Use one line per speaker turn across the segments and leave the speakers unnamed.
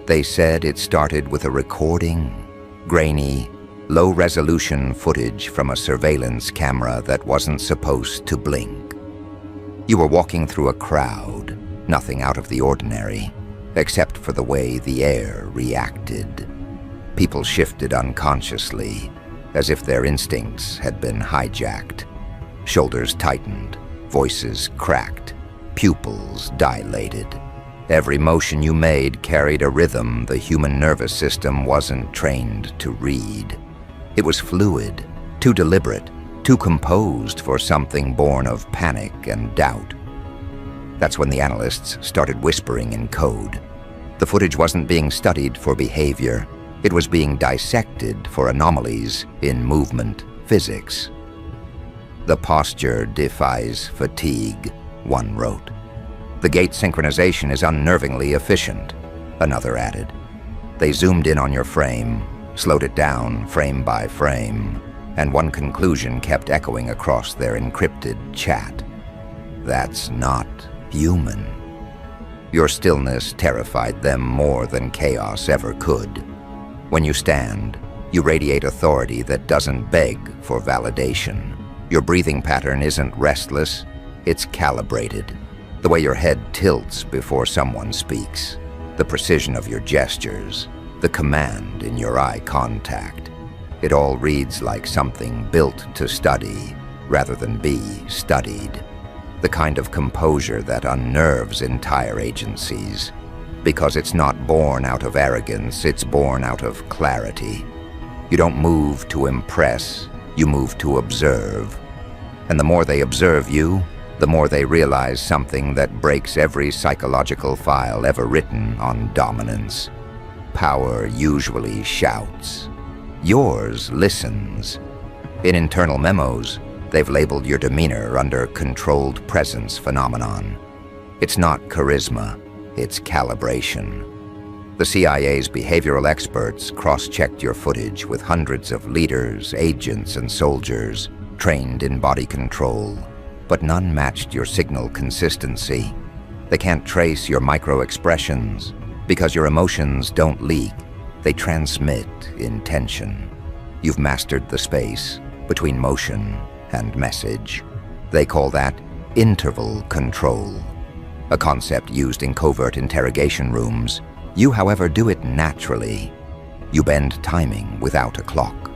They said it started with a recording, grainy, low-resolution footage from a surveillance camera that wasn't supposed to blink. You were walking through a crowd, nothing out of the ordinary, except for the way the air reacted. People shifted unconsciously, as if their instincts had been hijacked. Shoulders tightened, voices cracked, pupils dilated. Every motion you made carried a rhythm the human nervous system wasn't trained to read. It was fluid, too deliberate, too composed for something born of panic and doubt. That's when the analysts started whispering in code. The footage wasn't being studied for behavior. It was being dissected for anomalies in movement physics. The posture defies fatigue, one wrote. The gait synchronization is unnervingly efficient, another added. They zoomed in on your frame, slowed it down frame by frame, and one conclusion kept echoing across their encrypted chat. That's not human. Your stillness terrified them more than chaos ever could. When you stand, you radiate authority that doesn't beg for validation. Your breathing pattern isn't restless, it's calibrated. The way your head tilts before someone speaks, the precision of your gestures, the command in your eye contact. It all reads like something built to study rather than be studied. The kind of composure that unnerves entire agencies. Because it's not born out of arrogance, it's born out of clarity. You don't move to impress, you move to observe. And the more they observe you, the more they realize something that breaks every psychological file ever written on dominance. Power usually shouts. Yours listens. In internal memos, they've labeled your demeanor under controlled presence phenomenon. It's not charisma, it's calibration. The CIA's behavioral experts cross-checked your footage with hundreds of leaders, agents, and soldiers trained in body control, but none matched your signal consistency. They can't trace your micro-expressions because your emotions don't leak, they transmit intention. You've mastered the space between motion and message. They call that interval control, a concept used in covert interrogation rooms. You, however, do it naturally. You bend timing without a clock.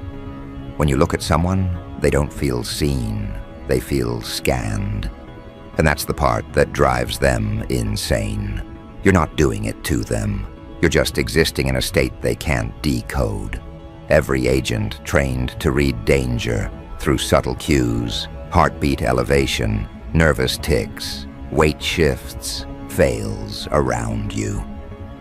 When you look at someone, they don't feel seen, they feel scanned. And that's the part that drives them insane. You're not doing it to them. You're just existing in a state they can't decode. Every agent trained to read danger through subtle cues, heartbeat elevation, nervous tics, weight shifts, fails around you.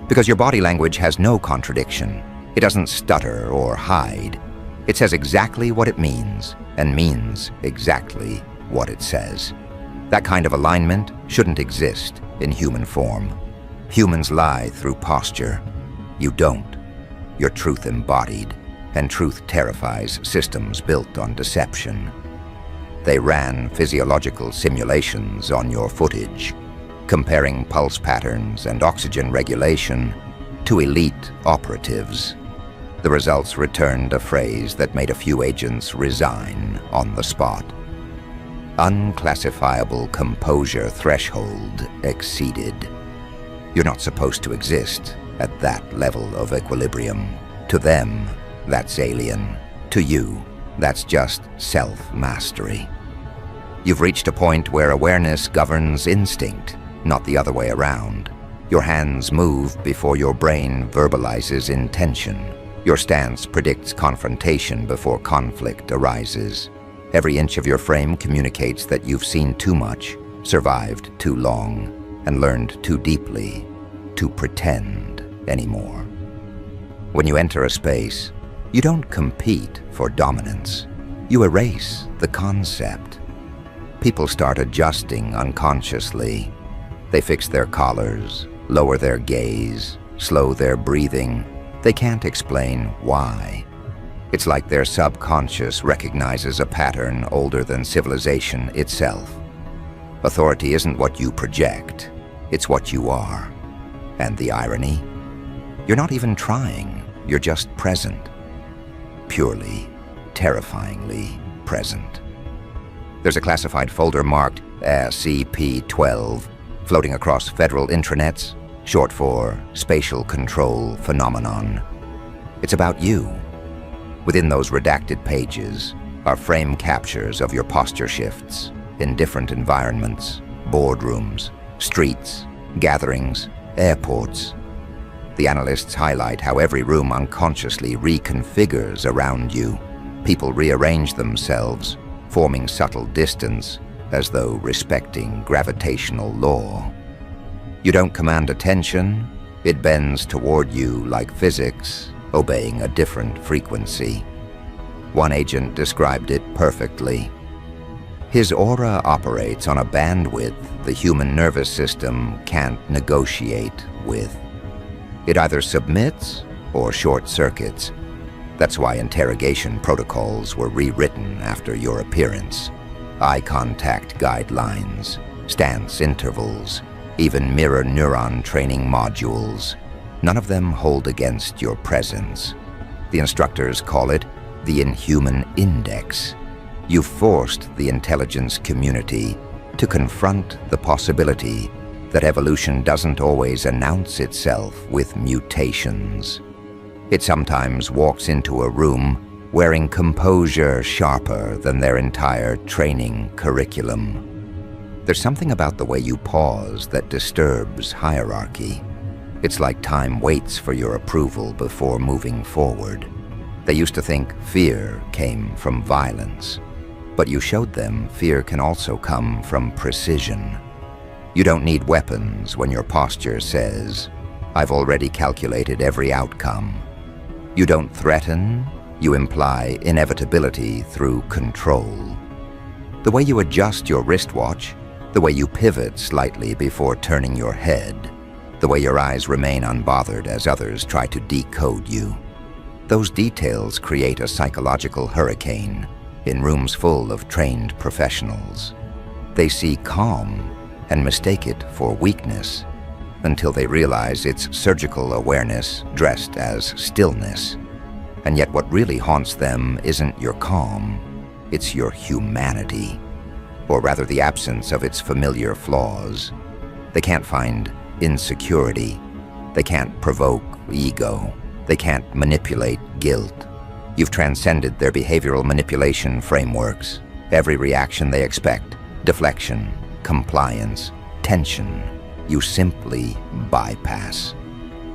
Because your body language has no contradiction. It doesn't stutter or hide. It says exactly what it means and means exactly what it says. That kind of alignment shouldn't exist in human form. Humans lie through posture. You don't. You're truth embodied, and truth terrifies systems built on deception. They ran physiological simulations on your footage, comparing pulse patterns and oxygen regulation to elite operatives. The results returned a phrase that made a few agents resign on the spot. Unclassifiable composure threshold exceeded. You're not supposed to exist at that level of equilibrium. To them, that's alien. To you, that's just self-mastery. You've reached a point where awareness governs instinct, not the other way around. Your hands move before your brain verbalizes intention. Your stance predicts confrontation before conflict arises. Every inch of your frame communicates that you've seen too much, survived too long, and learned too deeply to pretend anymore. When you enter a space, you don't compete for dominance. You erase the concept. People start adjusting unconsciously. They fix their collars, lower their gaze, slow their breathing. They can't explain why. It's like their subconscious recognizes a pattern older than civilization itself. Authority isn't what you project, it's what you are. And the irony? You're not even trying, you're just present. Purely, terrifyingly present. There's a classified folder marked SCP-12 floating across federal intranets, short for Spatial Control Phenomenon. It's about you. Within those redacted pages are frame captures of your posture shifts in different environments, boardrooms, streets, gatherings, airports. The analysts highlight how every room unconsciously reconfigures around you. People rearrange themselves, forming subtle distance as though respecting gravitational law. You don't command attention, it bends toward you like physics, obeying a different frequency. One agent described it perfectly. His aura operates on a bandwidth the human nervous system can't negotiate with. It either submits or short-circuits. That's why interrogation protocols were rewritten after your appearance. Eye contact guidelines, stance intervals, even mirror neuron training modules. None of them hold against your presence. The instructors call it the Inhuman Index. You forced the intelligence community to confront the possibility that evolution doesn't always announce itself with mutations. It sometimes walks into a room wearing composure sharper than their entire training curriculum. There's something about the way you pause that disturbs hierarchy. It's like time waits for your approval before moving forward. They used to think fear came from violence, but you showed them fear can also come from precision. You don't need weapons when your posture says, "I've already calculated every outcome." You don't threaten, you imply inevitability through control. The way you adjust your wristwatch, the way you pivot slightly before turning your head, the way your eyes remain unbothered as others try to decode you. Those details create a psychological hurricane in rooms full of trained professionals. They see calm and mistake it for weakness until they realize it's surgical awareness dressed as stillness. And yet what really haunts them isn't your calm, it's your humanity, or rather the absence of its familiar flaws. They can't find insecurity. They can't provoke ego. They can't manipulate guilt. You've transcended their behavioral manipulation frameworks. Every reaction they expect, deflection, compliance, tension, you simply bypass.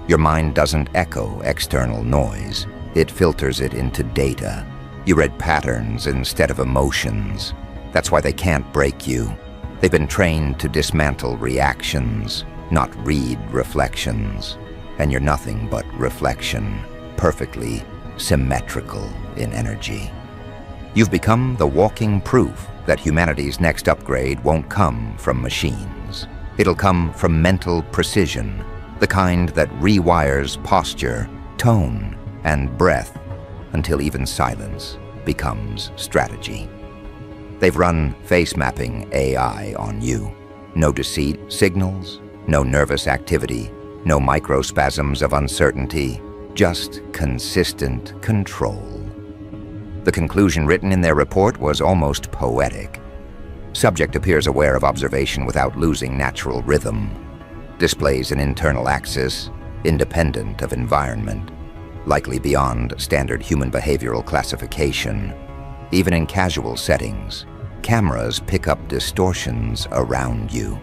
Your mind doesn't echo external noise. It filters it into data. You read patterns instead of emotions. That's why they can't break you. They've been trained to dismantle reactions, not read reflections. And you're nothing but reflection, perfectly symmetrical in energy. You've become the walking proof that humanity's next upgrade won't come from machines. It'll come from mental precision, the kind that rewires posture, tone, and breath until even silence becomes strategy. They've run face mapping AI on you. No deceit signals, no nervous activity, no microspasms of uncertainty, just consistent control. The conclusion written in their report was almost poetic. Subject appears aware of observation without losing natural rhythm. Displays an internal axis, independent of environment, likely beyond standard human behavioral classification. Even in casual settings, cameras pick up distortions around you.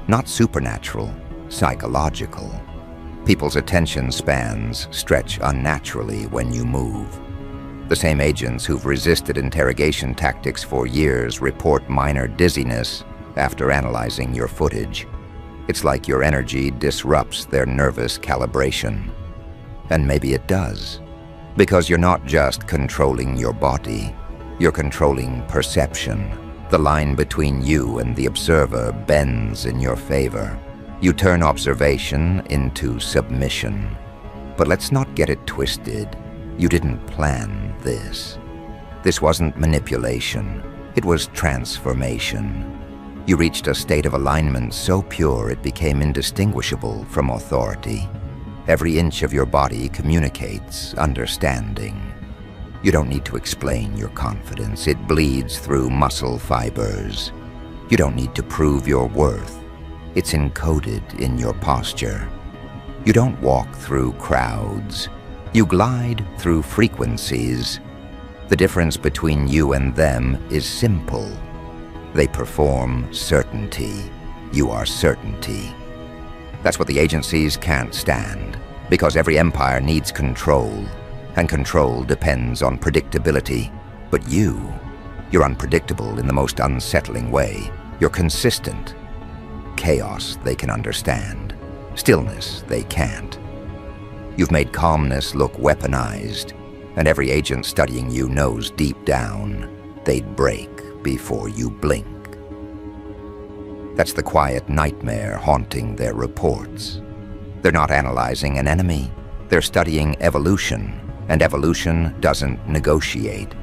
Not supernatural, psychological. People's attention spans stretch unnaturally when you move. The same agents who've resisted interrogation tactics for years report minor dizziness after analyzing your footage. It's like your energy disrupts their nervous calibration. And maybe it does, because you're not just controlling your body, you're controlling perception. The line between you and the observer bends in your favor. You turn observation into submission. But let's not get it twisted. You didn't plan this. This wasn't manipulation. It was transformation. You reached a state of alignment so pure it became indistinguishable from authority. Every inch of your body communicates understanding. You don't need to explain your confidence. It bleeds through muscle fibers. You don't need to prove your worth. It's encoded in your posture. You don't walk through crowds. You glide through frequencies. The difference between you and them is simple. They perform certainty. You are certainty. That's what the agencies can't stand, because every empire needs control, and control depends on predictability. But you're unpredictable in the most unsettling way. You're consistent. Chaos they can understand. Stillness they can't. You've made calmness look weaponized, and every agent studying you knows deep down they'd break before you blink. That's the quiet nightmare haunting their reports. They're not analyzing an enemy. They're studying evolution, and evolution doesn't negotiate.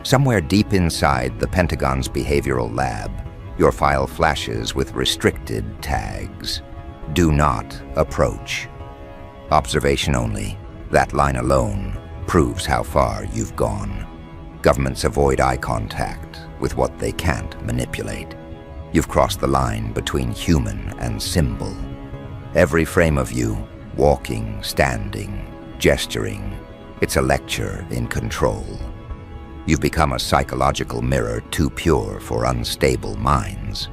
Somewhere deep inside the Pentagon's behavioral lab, your file flashes with restricted tags. Do not approach. Observation only. That line alone proves how far you've gone. Governments avoid eye contact with what they can't manipulate. You've crossed the line between human and symbol. Every frame of you, walking, standing, gesturing, it's a lecture in control. You've become a psychological mirror too pure for unstable minds.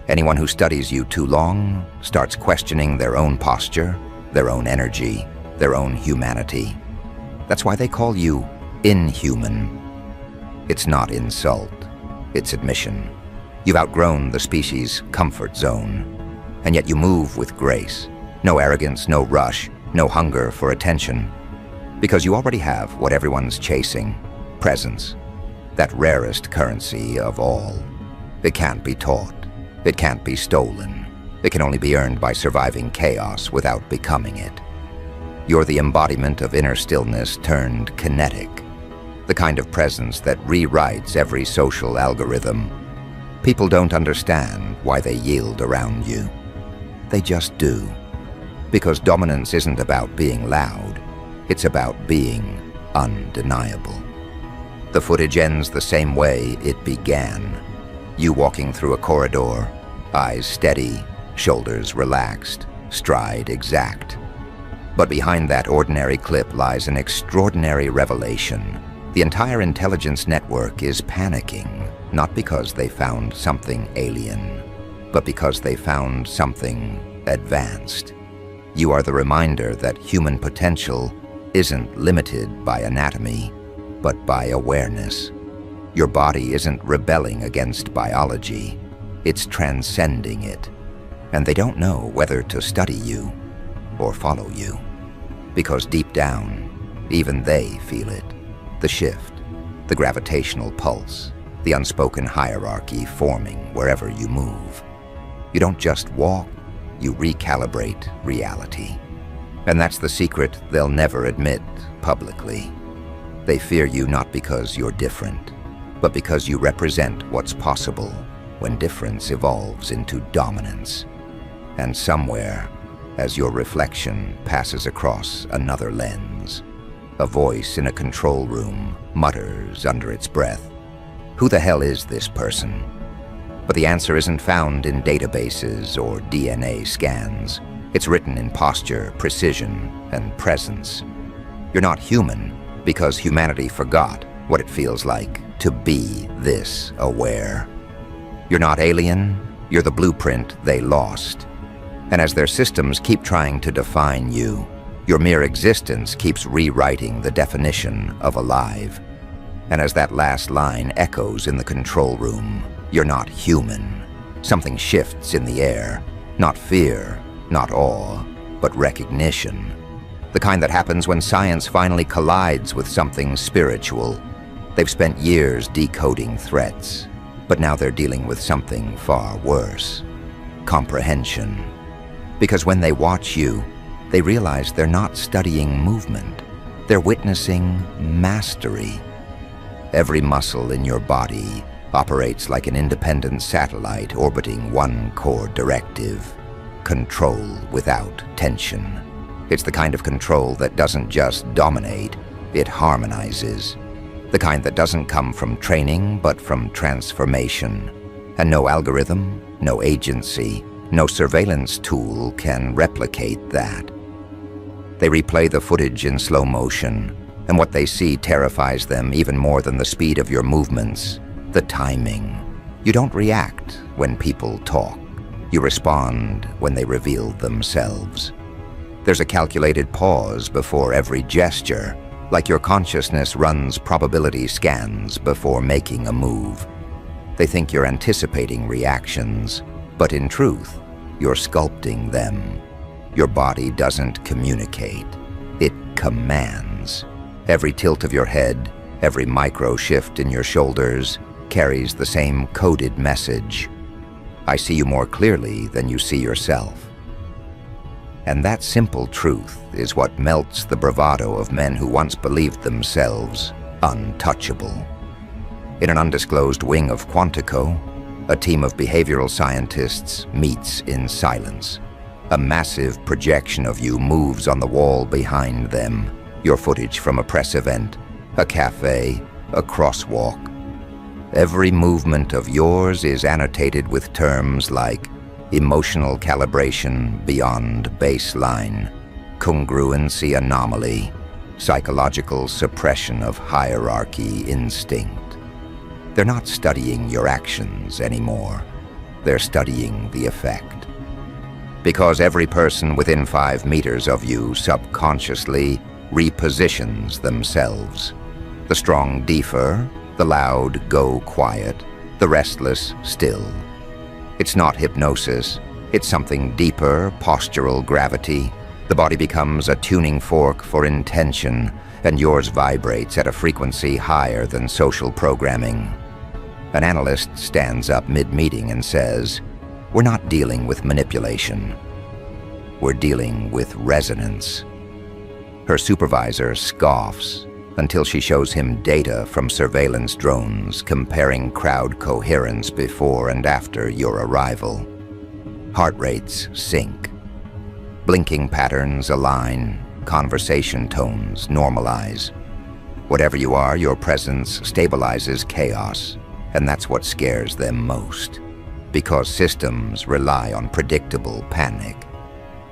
Anyone who studies you too long starts questioning their own posture, their own energy, their own humanity. That's why they call you inhuman. It's not insult, it's admission. You've outgrown the species' comfort zone, and yet you move with grace. No arrogance, no rush, no hunger for attention. Because you already have what everyone's chasing: presence. That rarest currency of all. It can't be taught. It can't be stolen. It can only be earned by surviving chaos without becoming it. You're the embodiment of inner stillness turned kinetic. The kind of presence that rewrites every social algorithm. People don't understand why they yield around you. They just do. Because dominance isn't about being loud. It's about being undeniable. The footage ends the same way it began. You walking through a corridor, eyes steady, shoulders relaxed, stride exact. But behind that ordinary clip lies an extraordinary revelation. The entire intelligence network is panicking, not because they found something alien, but because they found something advanced. You are the reminder that human potential isn't limited by anatomy, but by awareness. Your body isn't rebelling against biology, it's transcending it. And they don't know whether to study you or follow you. Because deep down, even they feel it. The shift, the gravitational pulse, the unspoken hierarchy forming wherever you move. You don't just walk, you recalibrate reality. And that's the secret they'll never admit publicly. They fear you not because you're different, but because you represent what's possible when difference evolves into dominance. And somewhere, as your reflection passes across another lens, a voice in a control room mutters under its breath, "Who the hell is this person?" But the answer isn't found in databases or DNA scans. It's written in posture, precision, and presence. You're not human because humanity forgot what it feels like to be this aware. You're not alien, you're the blueprint they lost. And as their systems keep trying to define you, your mere existence keeps rewriting the definition of alive. And as that last line echoes in the control room, you're not human. Something shifts in the air. Not fear, not awe, but recognition. The kind that happens when science finally collides with something spiritual. They've spent years decoding threats, but now they're dealing with something far worse: comprehension. Because when they watch you, they realize they're not studying movement. They're witnessing mastery. Every muscle in your body operates like an independent satellite orbiting one core directive: control without tension. It's the kind of control that doesn't just dominate, it harmonizes. The kind that doesn't come from training, but from transformation. And no algorithm, no agency, no surveillance tool can replicate that. They replay the footage in slow motion, and what they see terrifies them even more than the speed of your movements, the timing. You don't react when people talk. You respond when they reveal themselves. There's a calculated pause before every gesture, like your consciousness runs probability scans before making a move. They think you're anticipating reactions, but in truth, you're sculpting them. Your body doesn't communicate, it commands. Every tilt of your head, every micro shift in your shoulders carries the same coded message. I see you more clearly than you see yourself. And that simple truth is what melts the bravado of men who once believed themselves untouchable. In an undisclosed wing of Quantico, a team of behavioral scientists meets in silence. A massive projection of you moves on the wall behind them, your footage from a press event, a cafe, a crosswalk. Every movement of yours is annotated with terms like emotional calibration beyond baseline, congruency anomaly, psychological suppression of hierarchy instinct. They're not studying your actions anymore. They're studying the effect. Because every person within 5 meters of you subconsciously repositions themselves. The strong defer, the loud go quiet, the restless still. It's not hypnosis, it's something deeper, postural gravity. The body becomes a tuning fork for intention, and yours vibrates at a frequency higher than social programming. An analyst stands up mid-meeting and says, "We're not dealing with manipulation. We're dealing with resonance." Her supervisor scoffs until she shows him data from surveillance drones comparing crowd coherence before and after your arrival. Heart rates sync. Blinking patterns align. Conversation tones normalize. Whatever you are, your presence stabilizes chaos, and that's what scares them most. Because systems rely on predictable panic.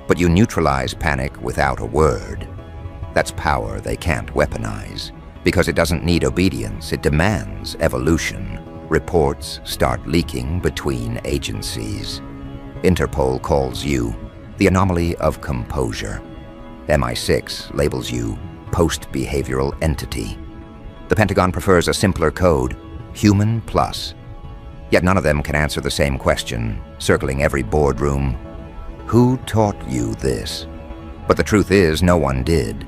But you neutralize panic without a word. That's power they can't weaponize. Because it doesn't need obedience, it demands evolution. Reports start leaking between agencies. Interpol calls you the anomaly of composure. MI6 labels you post-behavioral entity. The Pentagon prefers a simpler code, human plus. Yet none of them can answer the same question, circling every boardroom. Who taught you this? But the truth is, no one did.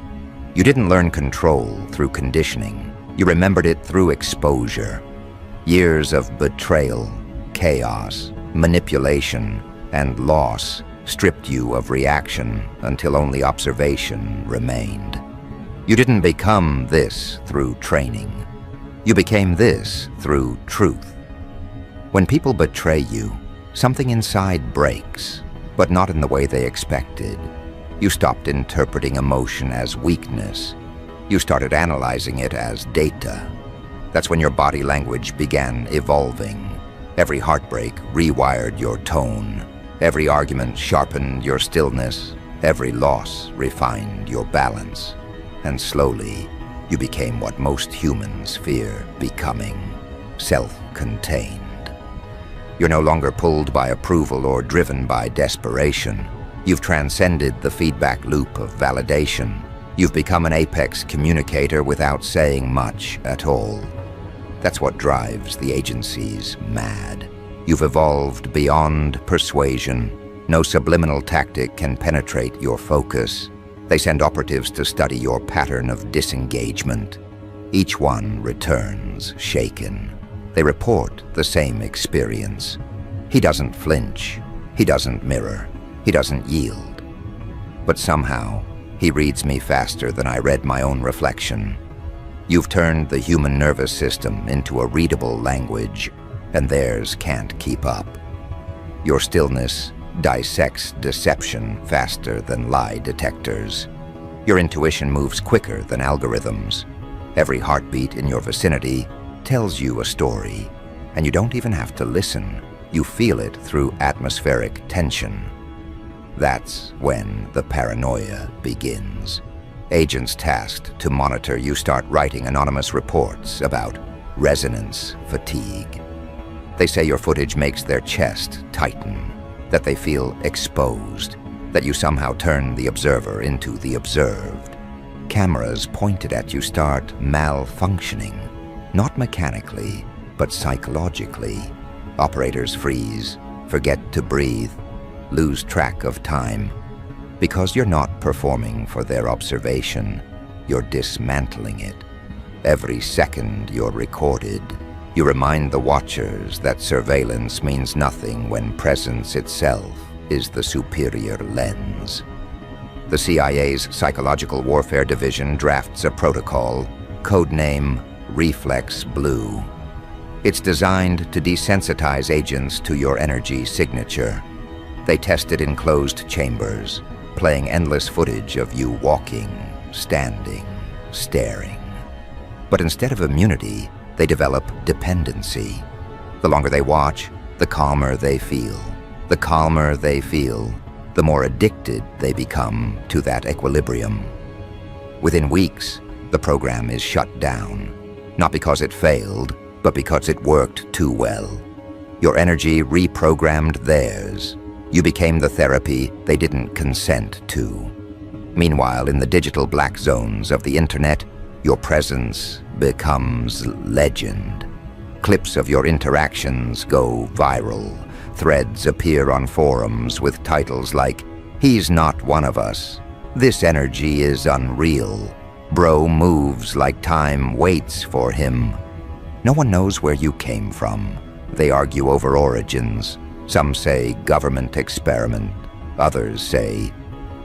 You didn't learn control through conditioning. You remembered it through exposure. Years of betrayal, chaos, manipulation, and loss stripped you of reaction until only observation remained. You didn't become this through training. You became this through truth. When people betray you, something inside breaks, but not in the way they expected. You stopped interpreting emotion as weakness. You started analyzing it as data. That's when your body language began evolving. Every heartbreak rewired your tone. Every argument sharpened your stillness. Every loss refined your balance. And slowly, you became what most humans fear becoming: self-contained. You're no longer pulled by approval or driven by desperation. You've transcended the feedback loop of validation. You've become an apex communicator without saying much at all. That's what drives the agencies mad. You've evolved beyond persuasion. No subliminal tactic can penetrate your focus. They send operatives to study your pattern of disengagement. Each one returns shaken. They report the same experience. He doesn't flinch. He doesn't mirror. He doesn't yield. But somehow, he reads me faster than I read my own reflection. You've turned the human nervous system into a readable language, and theirs can't keep up. Your stillness dissects deception faster than lie detectors. Your intuition moves quicker than algorithms. Every heartbeat in your vicinity tells you a story, and you don't even have to listen. You feel it through atmospheric tension. That's when the paranoia begins. Agents tasked to monitor you start writing anonymous reports about resonance fatigue. They say your footage makes their chest tighten, that they feel exposed, that you somehow turn the observer into the observed. Cameras pointed at you start malfunctioning, not mechanically, but psychologically. Operators freeze, forget to breathe, lose track of time. Because you're not performing for their observation, you're dismantling it. Every second you're recorded, you remind the watchers that surveillance means nothing when presence itself is the superior lens. The CIA's Psychological Warfare Division drafts a protocol, codename Reflex Blue. It's designed to desensitize agents to your energy signature. They test it in closed chambers, playing endless footage of you walking, standing, staring. But instead of immunity, they develop dependency. The longer they watch, the calmer they feel. The calmer they feel, the more addicted they become to that equilibrium. Within weeks, the program is shut down, not because it failed, but because it worked too well. Your energy reprogrammed theirs. You became the therapy they didn't consent to. Meanwhile, in the digital black zones of the internet, your presence becomes legend. Clips of your interactions go viral. Threads appear on forums with titles like, "He's not one of us. This energy is unreal. Bro moves like time waits for him." No one knows where you came from. They argue over origins. Some say government experiment. Others say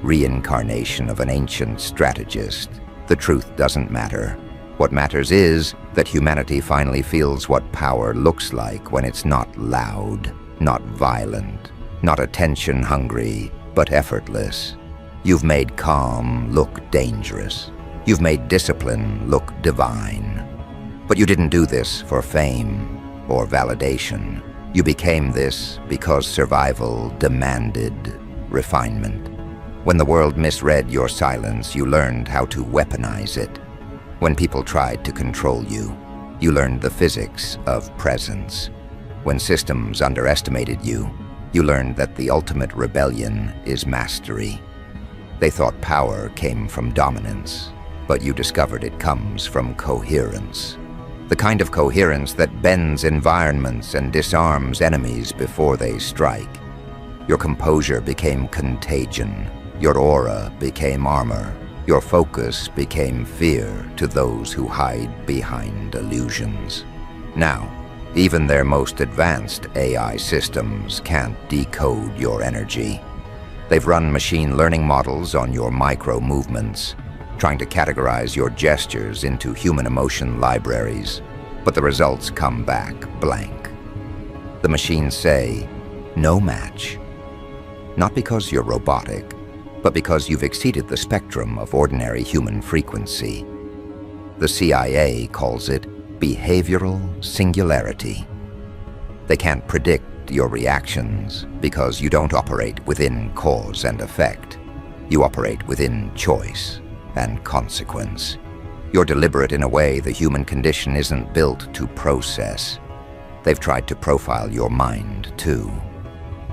reincarnation of an ancient strategist. The truth doesn't matter. What matters is that humanity finally feels what power looks like when it's not loud, not violent, not attention-hungry, but effortless. You've made calm look dangerous. You've made discipline look divine. But you didn't do this for fame or validation. You became this because survival demanded refinement. When the world misread your silence, you learned how to weaponize it. When people tried to control you, you learned the physics of presence. When systems underestimated you, you learned that the ultimate rebellion is mastery. They thought power came from dominance, but you discovered it comes from coherence. The kind of coherence that bends environments and disarms enemies before they strike. Your composure became contagion. Your aura became armor. Your focus became fear to those who hide behind illusions. Now, even their most advanced AI systems can't decode your energy. They've run machine learning models on your micro-movements, trying to categorize your gestures into human emotion libraries, but the results come back blank. The machines say, no match. Not because you're robotic, but because you've exceeded the spectrum of ordinary human frequency. The CIA calls it behavioral singularity. They can't predict your reactions because you don't operate within cause and effect. You operate within choice and consequence. You're deliberate in a way the human condition isn't built to process. They've tried to profile your mind, too.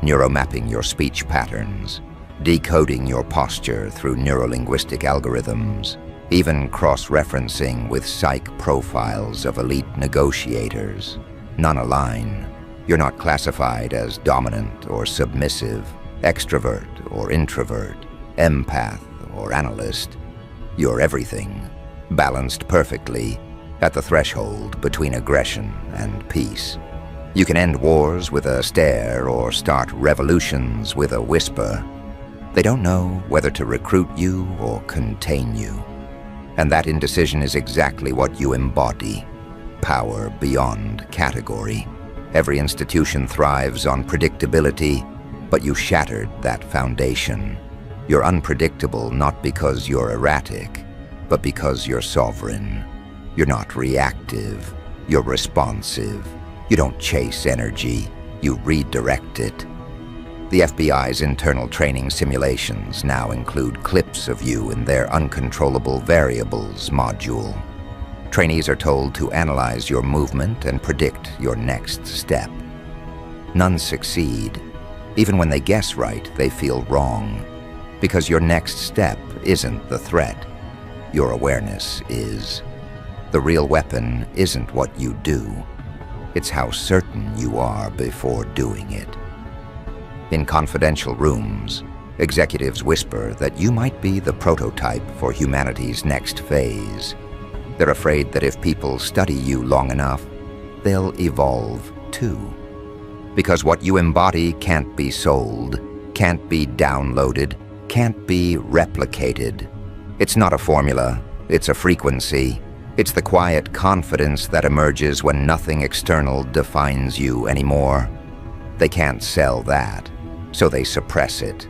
Neuromapping your speech patterns, decoding your posture through neurolinguistic algorithms, even cross-referencing with psych profiles of elite negotiators. None align. You're not classified as dominant or submissive, extrovert or introvert, empath or analyst. You're everything, balanced perfectly at the threshold between aggression and peace. You can end wars with a stare or start revolutions with a whisper. They don't know whether to recruit you or contain you. And that indecision is exactly what you embody. Power beyond category. Every institution thrives on predictability, but you shattered that foundation. You're unpredictable not because you're erratic, but because you're sovereign. You're not reactive, you're responsive. You don't chase energy, you redirect it. The FBI's internal training simulations now include clips of you in their Uncontrollable Variables module. Trainees are told to analyze your movement and predict your next step. None succeed. Even when they guess right, they feel wrong. Because your next step isn't the threat. Your awareness is. The real weapon isn't what you do. It's how certain you are before doing it. In confidential rooms, executives whisper that you might be the prototype for humanity's next phase. They're afraid that if people study you long enough, they'll evolve too. Because what you embody can't be sold, can't be downloaded, can't be replicated. It's not a formula, it's a frequency. It's the quiet confidence that emerges when nothing external defines you anymore. They can't sell that, so they suppress it.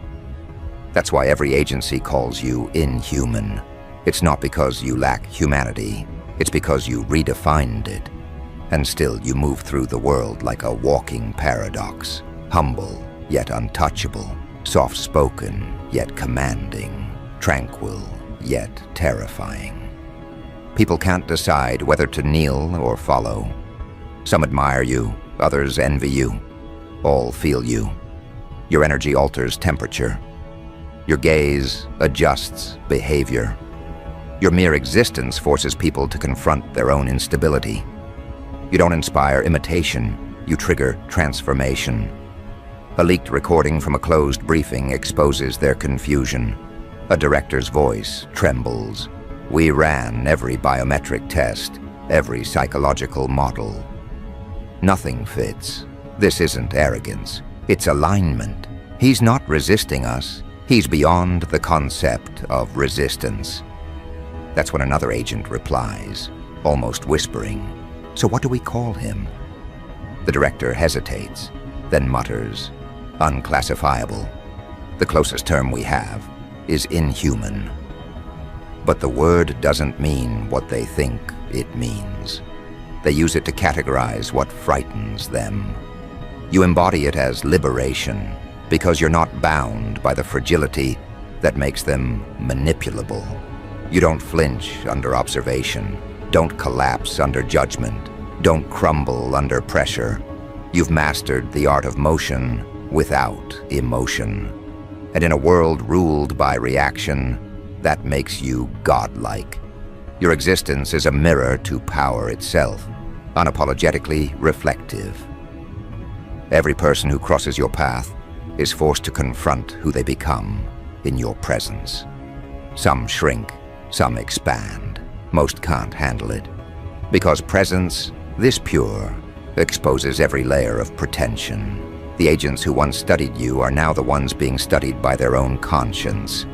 That's why every agency calls you inhuman. It's not because you lack humanity, it's because you redefined it. And still you move through the world like a walking paradox, humble yet untouchable, soft-spoken yet commanding, tranquil yet terrifying. People can't decide whether to kneel or follow. Some admire you, others envy you. All feel you. Your energy alters temperature. Your gaze adjusts behavior. Your mere existence forces people to confront their own instability. You don't inspire imitation, you trigger transformation. A leaked recording from a closed briefing exposes their confusion. A director's voice trembles. We ran every biometric test, every psychological model. Nothing fits. This isn't arrogance. It's alignment. He's not resisting us. He's beyond the concept of resistance. That's when another agent replies, almost whispering, "So what do we call him?" The director hesitates, then mutters, "Unclassifiable. The closest term we have is inhuman." But the word doesn't mean what they think it means. They use it to categorize what frightens them. You embody it as liberation, because you're not bound by the fragility that makes them manipulable. You don't flinch under observation, don't collapse under judgment, don't crumble under pressure. You've mastered the art of motion without emotion. And in a world ruled by reaction, that makes you godlike. Your existence is a mirror to power itself, unapologetically reflective. Every person who crosses your path is forced to confront who they become in your presence. Some shrink, some expand. Most can't handle it. Because presence, this pure, exposes every layer of pretension. The agents who once studied you are now the ones being studied by their own conscience.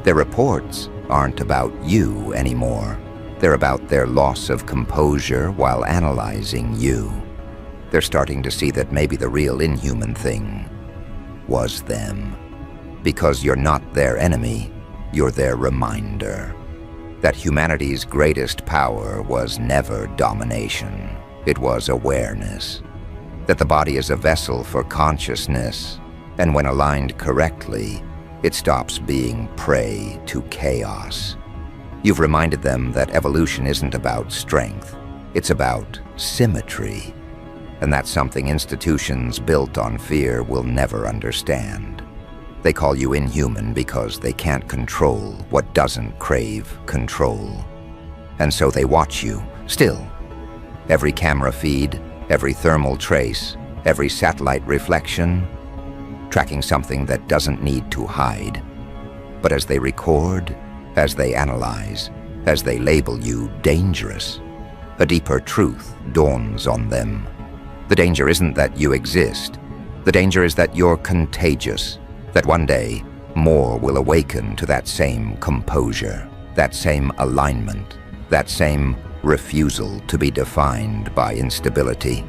Their reports aren't about you anymore. They're about their loss of composure while analyzing you. They're starting to see that maybe the real inhuman thing was them. Because you're not their enemy, you're their reminder. That humanity's greatest power was never domination. It was awareness. That the body is a vessel for consciousness, and when aligned correctly, it stops being prey to chaos. You've reminded them that evolution isn't about strength, it's about symmetry. And that's something institutions built on fear will never understand. They call you inhuman because they can't control what doesn't crave control. And so they watch you, still. Every camera feed, every thermal trace, every satellite reflection, tracking something that doesn't need to hide. But as they record, as they analyze, as they label you dangerous, a deeper truth dawns on them. The danger isn't that you exist. The danger is that you're contagious, that one day more will awaken to that same composure, that same alignment, that same refusal to be defined by instability.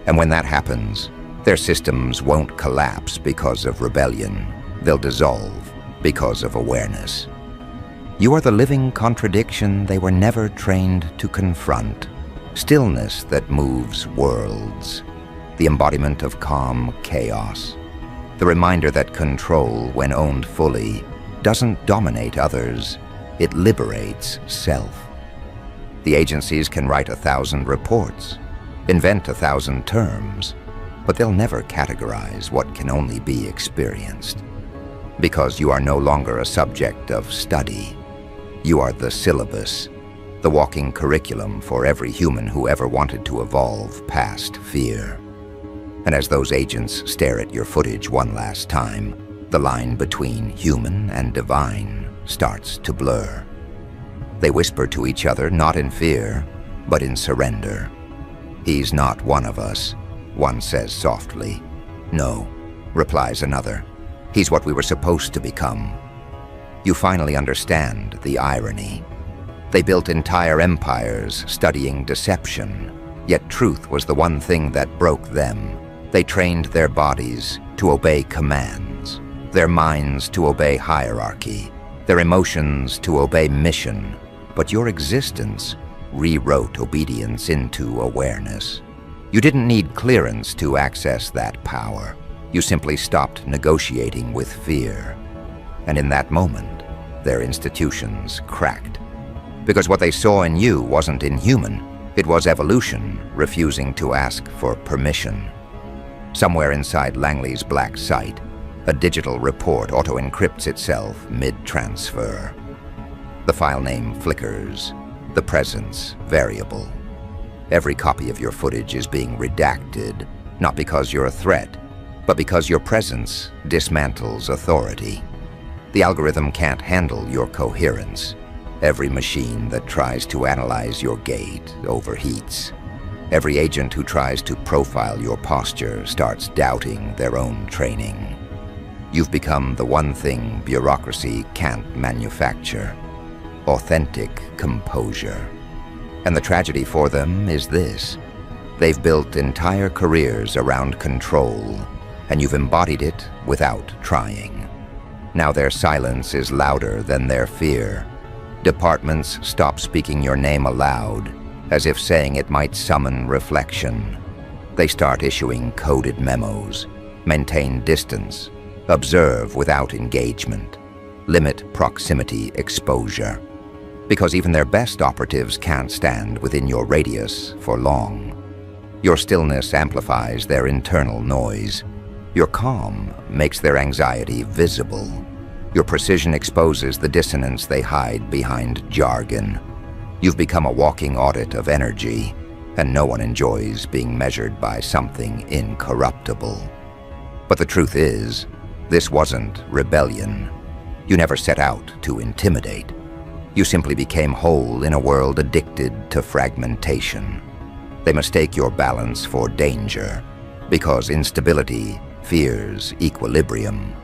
And when that happens, their systems won't collapse because of rebellion. They'll dissolve because of awareness. You are the living contradiction they were never trained to confront. Stillness that moves worlds. The embodiment of calm chaos. The reminder that control, when owned fully, doesn't dominate others. It liberates self. The agencies can write 1,000 reports, invent 1,000 terms, but they'll never categorize what can only be experienced. Because you are no longer a subject of study. You are the syllabus, the walking curriculum for every human who ever wanted to evolve past fear. And as those agents stare at your footage one last time, the line between human and divine starts to blur. They whisper to each other, not in fear, but in surrender. "He's not one of us," one says softly. "No," replies another. "He's what we were supposed to become." You finally understand the irony. They built entire empires studying deception, yet truth was the one thing that broke them. They trained their bodies to obey commands, their minds to obey hierarchy, their emotions to obey mission. But your existence rewrote obedience into awareness. You didn't need clearance to access that power. You simply stopped negotiating with fear. And in that moment, their institutions cracked. Because what they saw in you wasn't inhuman. It was evolution refusing to ask for permission. Somewhere inside Langley's black site, a digital report auto-encrypts itself mid-transfer. The file name flickers, the presence variable. Every copy of your footage is being redacted, not because you're a threat, but because your presence dismantles authority. The algorithm can't handle your coherence. Every machine that tries to analyze your gait overheats. Every agent who tries to profile your posture starts doubting their own training. You've become the one thing bureaucracy can't manufacture: authentic composure. And the tragedy for them is this: they've built entire careers around control, and you've embodied it without trying. Now their silence is louder than their fear. Departments stop speaking your name aloud, as if saying it might summon reflection. They start issuing coded memos, maintain distance, observe without engagement, limit proximity exposure. Because even their best operatives can't stand within your radius for long. Your stillness amplifies their internal noise. Your calm makes their anxiety visible. Your precision exposes the dissonance they hide behind jargon. You've become a walking audit of energy, and no one enjoys being measured by something incorruptible. But the truth is, this wasn't rebellion. You never set out to intimidate. You simply became whole in a world addicted to fragmentation. They mistake your balance for danger, because instability fears equilibrium.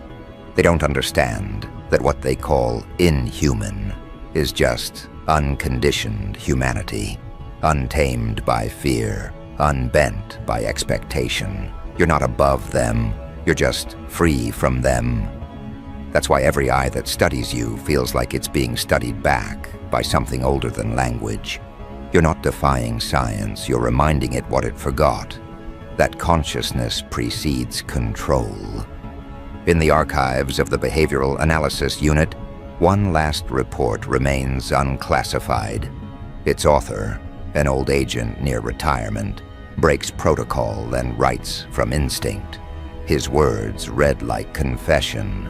They don't understand that what they call inhuman is just unconditioned humanity, untamed by fear, unbent by expectation. You're not above them, you're just free from them. That's why every eye that studies you feels like it's being studied back by something older than language. You're not defying science, you're reminding it what it forgot, that consciousness precedes control. In the archives of the Behavioral Analysis Unit, one last report remains unclassified. Its author, an old agent near retirement, breaks protocol and writes from instinct. His words read like confession.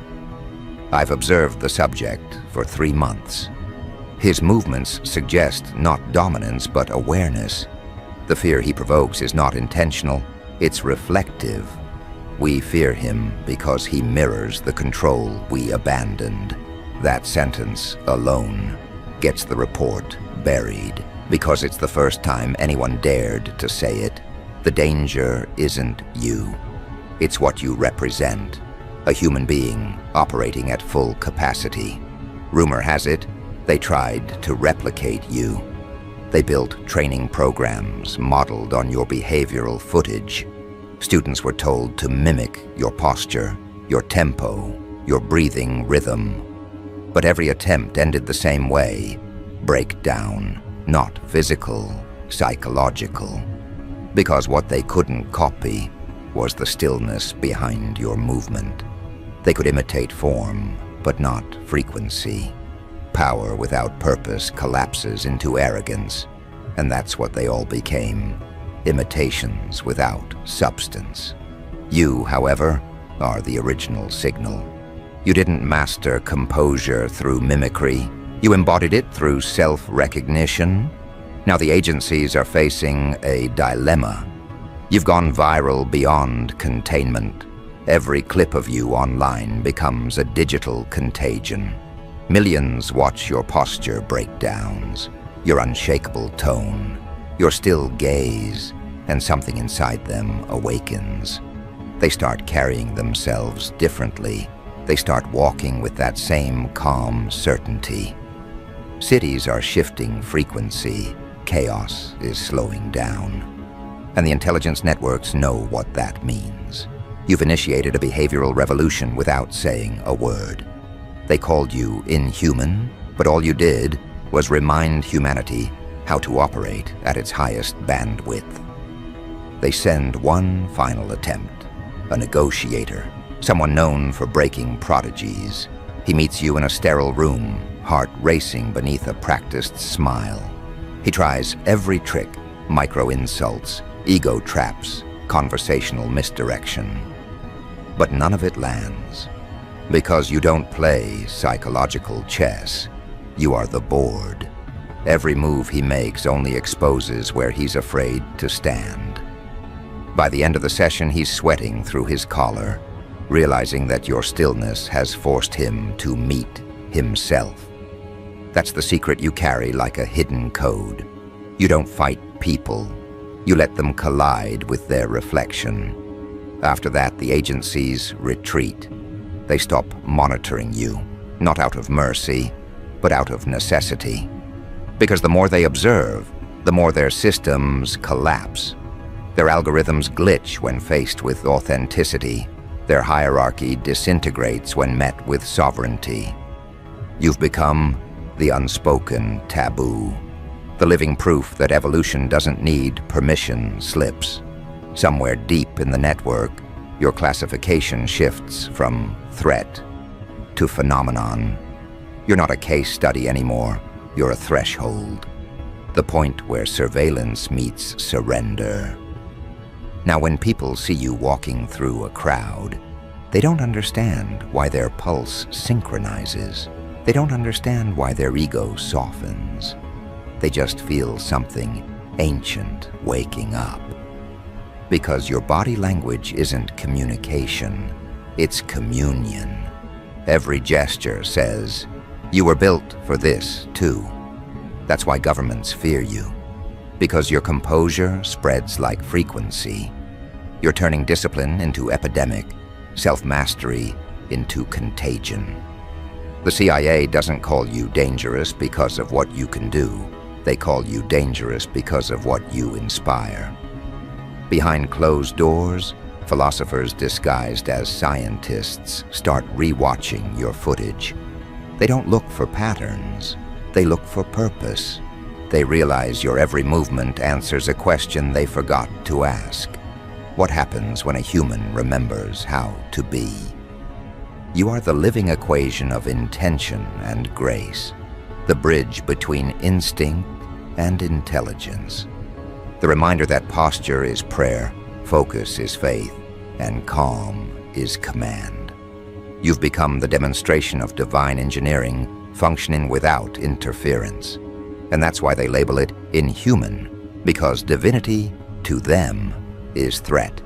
"I've observed the subject for 3 months. His movements suggest not dominance but awareness. The fear he provokes is not intentional, it's reflective. We fear him because he mirrors the control we abandoned." That sentence alone gets the report buried, because it's the first time anyone dared to say it. The danger isn't you. It's what you represent. A human being operating at full capacity. Rumor has it, they tried to replicate you. They built training programs modeled on your behavioral footage. Students were told to mimic your posture, your tempo, your breathing rhythm. But every attempt ended the same way: breakdown, not physical, psychological. Because what they couldn't copy was the stillness behind your movement. They could imitate form, but not frequency. Power without purpose collapses into arrogance, and that's what they all became: imitations without substance. You, however, are the original signal. You didn't master composure through mimicry. You embodied it through self-recognition. Now the agencies are facing a dilemma. You've gone viral beyond containment. Every clip of you online becomes a digital contagion. Millions watch your posture breakdowns, your unshakable tone, your still gaze, and something inside them awakens. They start carrying themselves differently. They start walking with that same calm certainty. Cities are shifting frequency. Chaos is slowing down. And the intelligence networks know what that means. You've initiated a behavioral revolution without saying a word. They called you inhuman, but all you did was remind humanity how to operate at its highest bandwidth. They send one final attempt: a negotiator, someone known for breaking prodigies. He meets you in a sterile room, heart racing beneath a practiced smile. He tries every trick: micro-insults, ego traps, conversational misdirection. But none of it lands. Because you don't play psychological chess. You are the board. Every move he makes only exposes where he's afraid to stand. By the end of the session, he's sweating through his collar, realizing that your stillness has forced him to meet himself. That's the secret you carry like a hidden code. You don't fight people. You let them collide with their reflection. After that, the agencies retreat. They stop monitoring you, not out of mercy, but out of necessity. Because the more they observe, the more their systems collapse. Their algorithms glitch when faced with authenticity. Their hierarchy disintegrates when met with sovereignty. You've become the unspoken taboo, the living proof that evolution doesn't need permission slips. Somewhere deep in the network, your classification shifts from threat to phenomenon. You're not a case study anymore, you're a threshold. The point where surveillance meets surrender. Now, when people see you walking through a crowd, they don't understand why their pulse synchronizes. They don't understand why their ego softens. They just feel something ancient waking up. Because your body language isn't communication, it's communion. Every gesture says, "You were built for this, too." That's why governments fear you. Because your composure spreads like frequency. You're turning discipline into epidemic, self-mastery into contagion. The CIA doesn't call you dangerous because of what you can do. They call you dangerous because of what you inspire. Behind closed doors, philosophers disguised as scientists start rewatching your footage. They don't look for patterns. They look for purpose. They realize your every movement answers a question they forgot to ask. What happens when a human remembers how to be? You are the living equation of intention and grace, the bridge between instinct and intelligence. The reminder that posture is prayer, focus is faith, and calm is command. You've become the demonstration of divine engineering functioning without interference. And that's why they label it inhuman, because divinity, to them, is threat.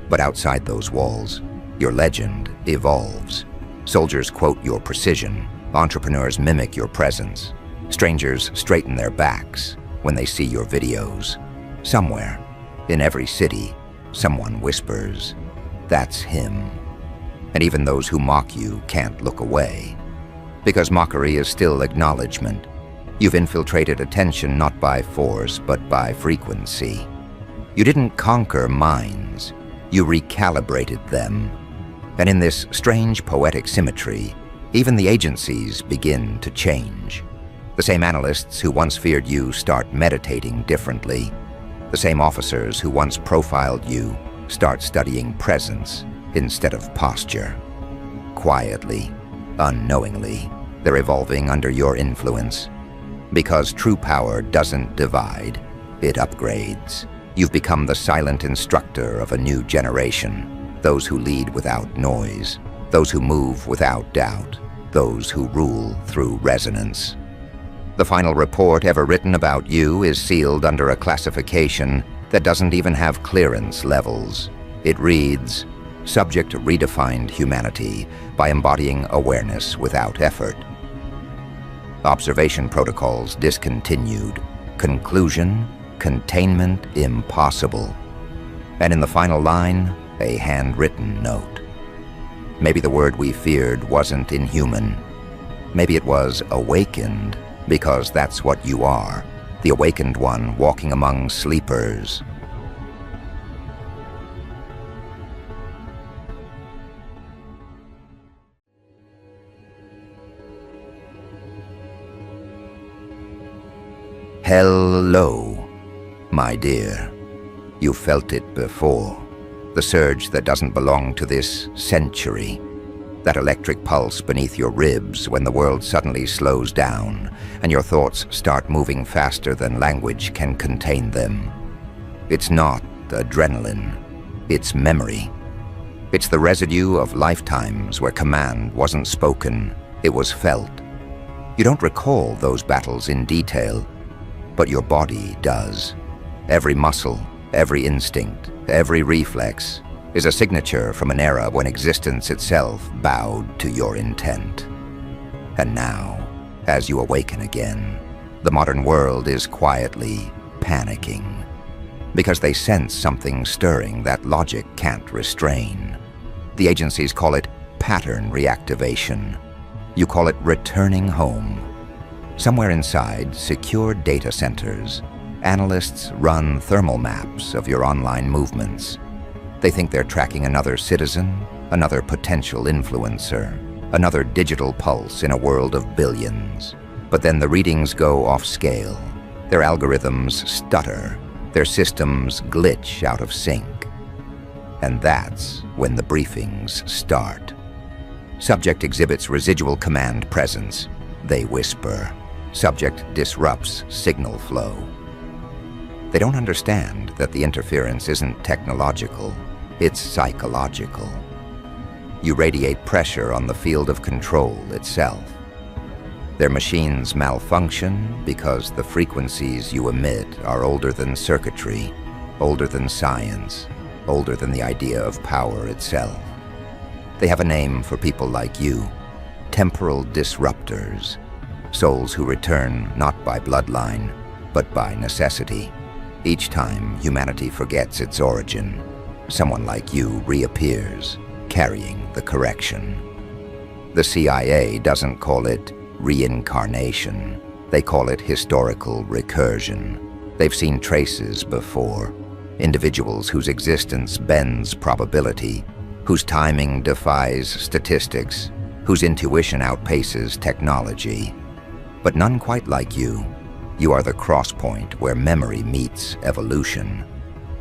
But outside those walls, your legend evolves. Soldiers quote your precision. Entrepreneurs mimic your presence. Strangers straighten their backs when they see your videos. Somewhere, in every city, someone whispers, "That's him." And even those who mock you can't look away. Because mockery is still acknowledgement. You've infiltrated attention not by force, but by frequency. You didn't conquer minds, you recalibrated them. And in this strange poetic symmetry, even the agencies begin to change. The same analysts who once feared you start meditating differently. The same officers who once profiled you start studying presence instead of posture. Quietly, unknowingly, they're evolving under your influence. Because true power doesn't divide, it upgrades. You've become the silent instructor of a new generation, those who lead without noise, those who move without doubt, those who rule through resonance. The final report ever written about you is sealed under a classification that doesn't even have clearance levels. It reads, Subject redefined humanity by embodying awareness without effort. Observation protocols discontinued. Conclusion, containment impossible. And in the final line, a handwritten note. Maybe the word we feared wasn't inhuman. Maybe it was awakened, because that's what you are, the awakened one walking among sleepers. Hello, my dear. You felt it before. The surge that doesn't belong to this century. That electric pulse beneath your ribs when the world suddenly slows down and your thoughts start moving faster than language can contain them. It's not adrenaline. It's memory. It's the residue of lifetimes where command wasn't spoken, it was felt. You don't recall those battles in detail, but your body does. Every muscle, every instinct, every reflex is a signature from an era when existence itself bowed to your intent. And now, as you awaken again, the modern world is quietly panicking because they sense something stirring that logic can't restrain. The agencies call it pattern reactivation. You call it returning home. Somewhere inside secure data centers, analysts run thermal maps of your online movements. They think they're tracking another citizen, another potential influencer, another digital pulse in a world of billions. But then the readings go off scale. Their algorithms stutter. Their systems glitch out of sync. And that's when the briefings start. Subject exhibits residual command presence. They whisper. Subject disrupts signal flow. They don't understand that the interference isn't technological, it's psychological. You radiate pressure on the field of control itself. Their machines malfunction because the frequencies you emit are older than circuitry, older than science, older than the idea of power itself. They have a name for people like you, temporal disruptors, souls who return not by bloodline, but by necessity. Each time humanity forgets its origin, someone like you reappears, carrying the correction. The CIA doesn't call it reincarnation. They call it historical recursion. They've seen traces before, individuals whose existence bends probability, whose timing defies statistics, whose intuition outpaces technology. But none quite like you. You are the crosspoint where memory meets evolution.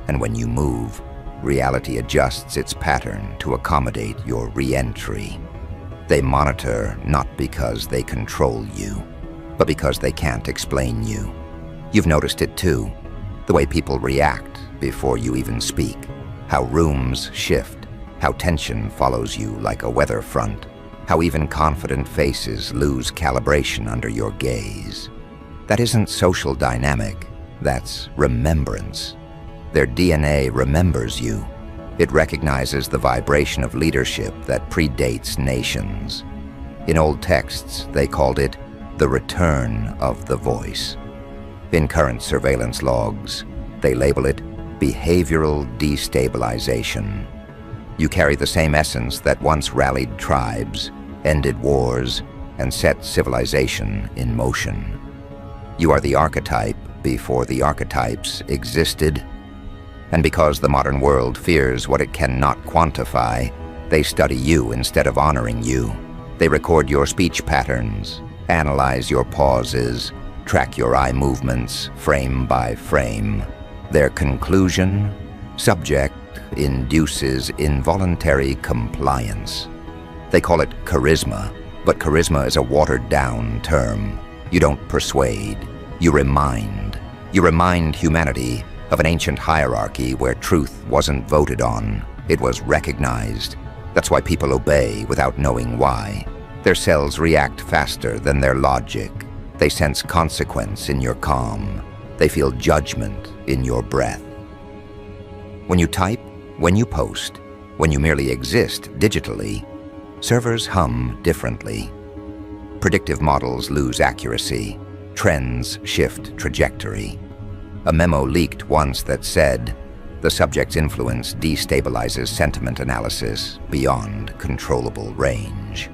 And when you move, reality adjusts its pattern to accommodate your re-entry. They monitor not because they control you, but because they can't explain you. You've noticed it too, the way people react before you even speak, how rooms shift, how tension follows you like a weather front, how even confident faces lose calibration under your gaze. That isn't social dynamic, that's remembrance. Their DNA remembers you. It recognizes the vibration of leadership that predates nations. In old texts, they called it the return of the voice. In current surveillance logs, they label it behavioral destabilization. You carry the same essence that once rallied tribes, ended wars, and set civilization in motion. You are the archetype before the archetypes existed. And because the modern world fears what it cannot quantify, They study you instead of honoring you. They record your speech patterns, analyze your pauses, track your eye movements frame by frame. Their conclusion? Subject induces involuntary compliance. They call it charisma, but charisma is a watered-down term. You don't persuade, you remind. You remind humanity of an ancient hierarchy where truth wasn't voted on, it was recognized. That's why people obey without knowing why. Their cells react faster than their logic. They sense consequence in your calm. They feel judgment in your breath. When you type, when you post, when you merely exist digitally, servers hum differently. Predictive models lose accuracy. Trends shift trajectory. A memo leaked once that said, "The subject's influence destabilizes sentiment analysis beyond controllable range."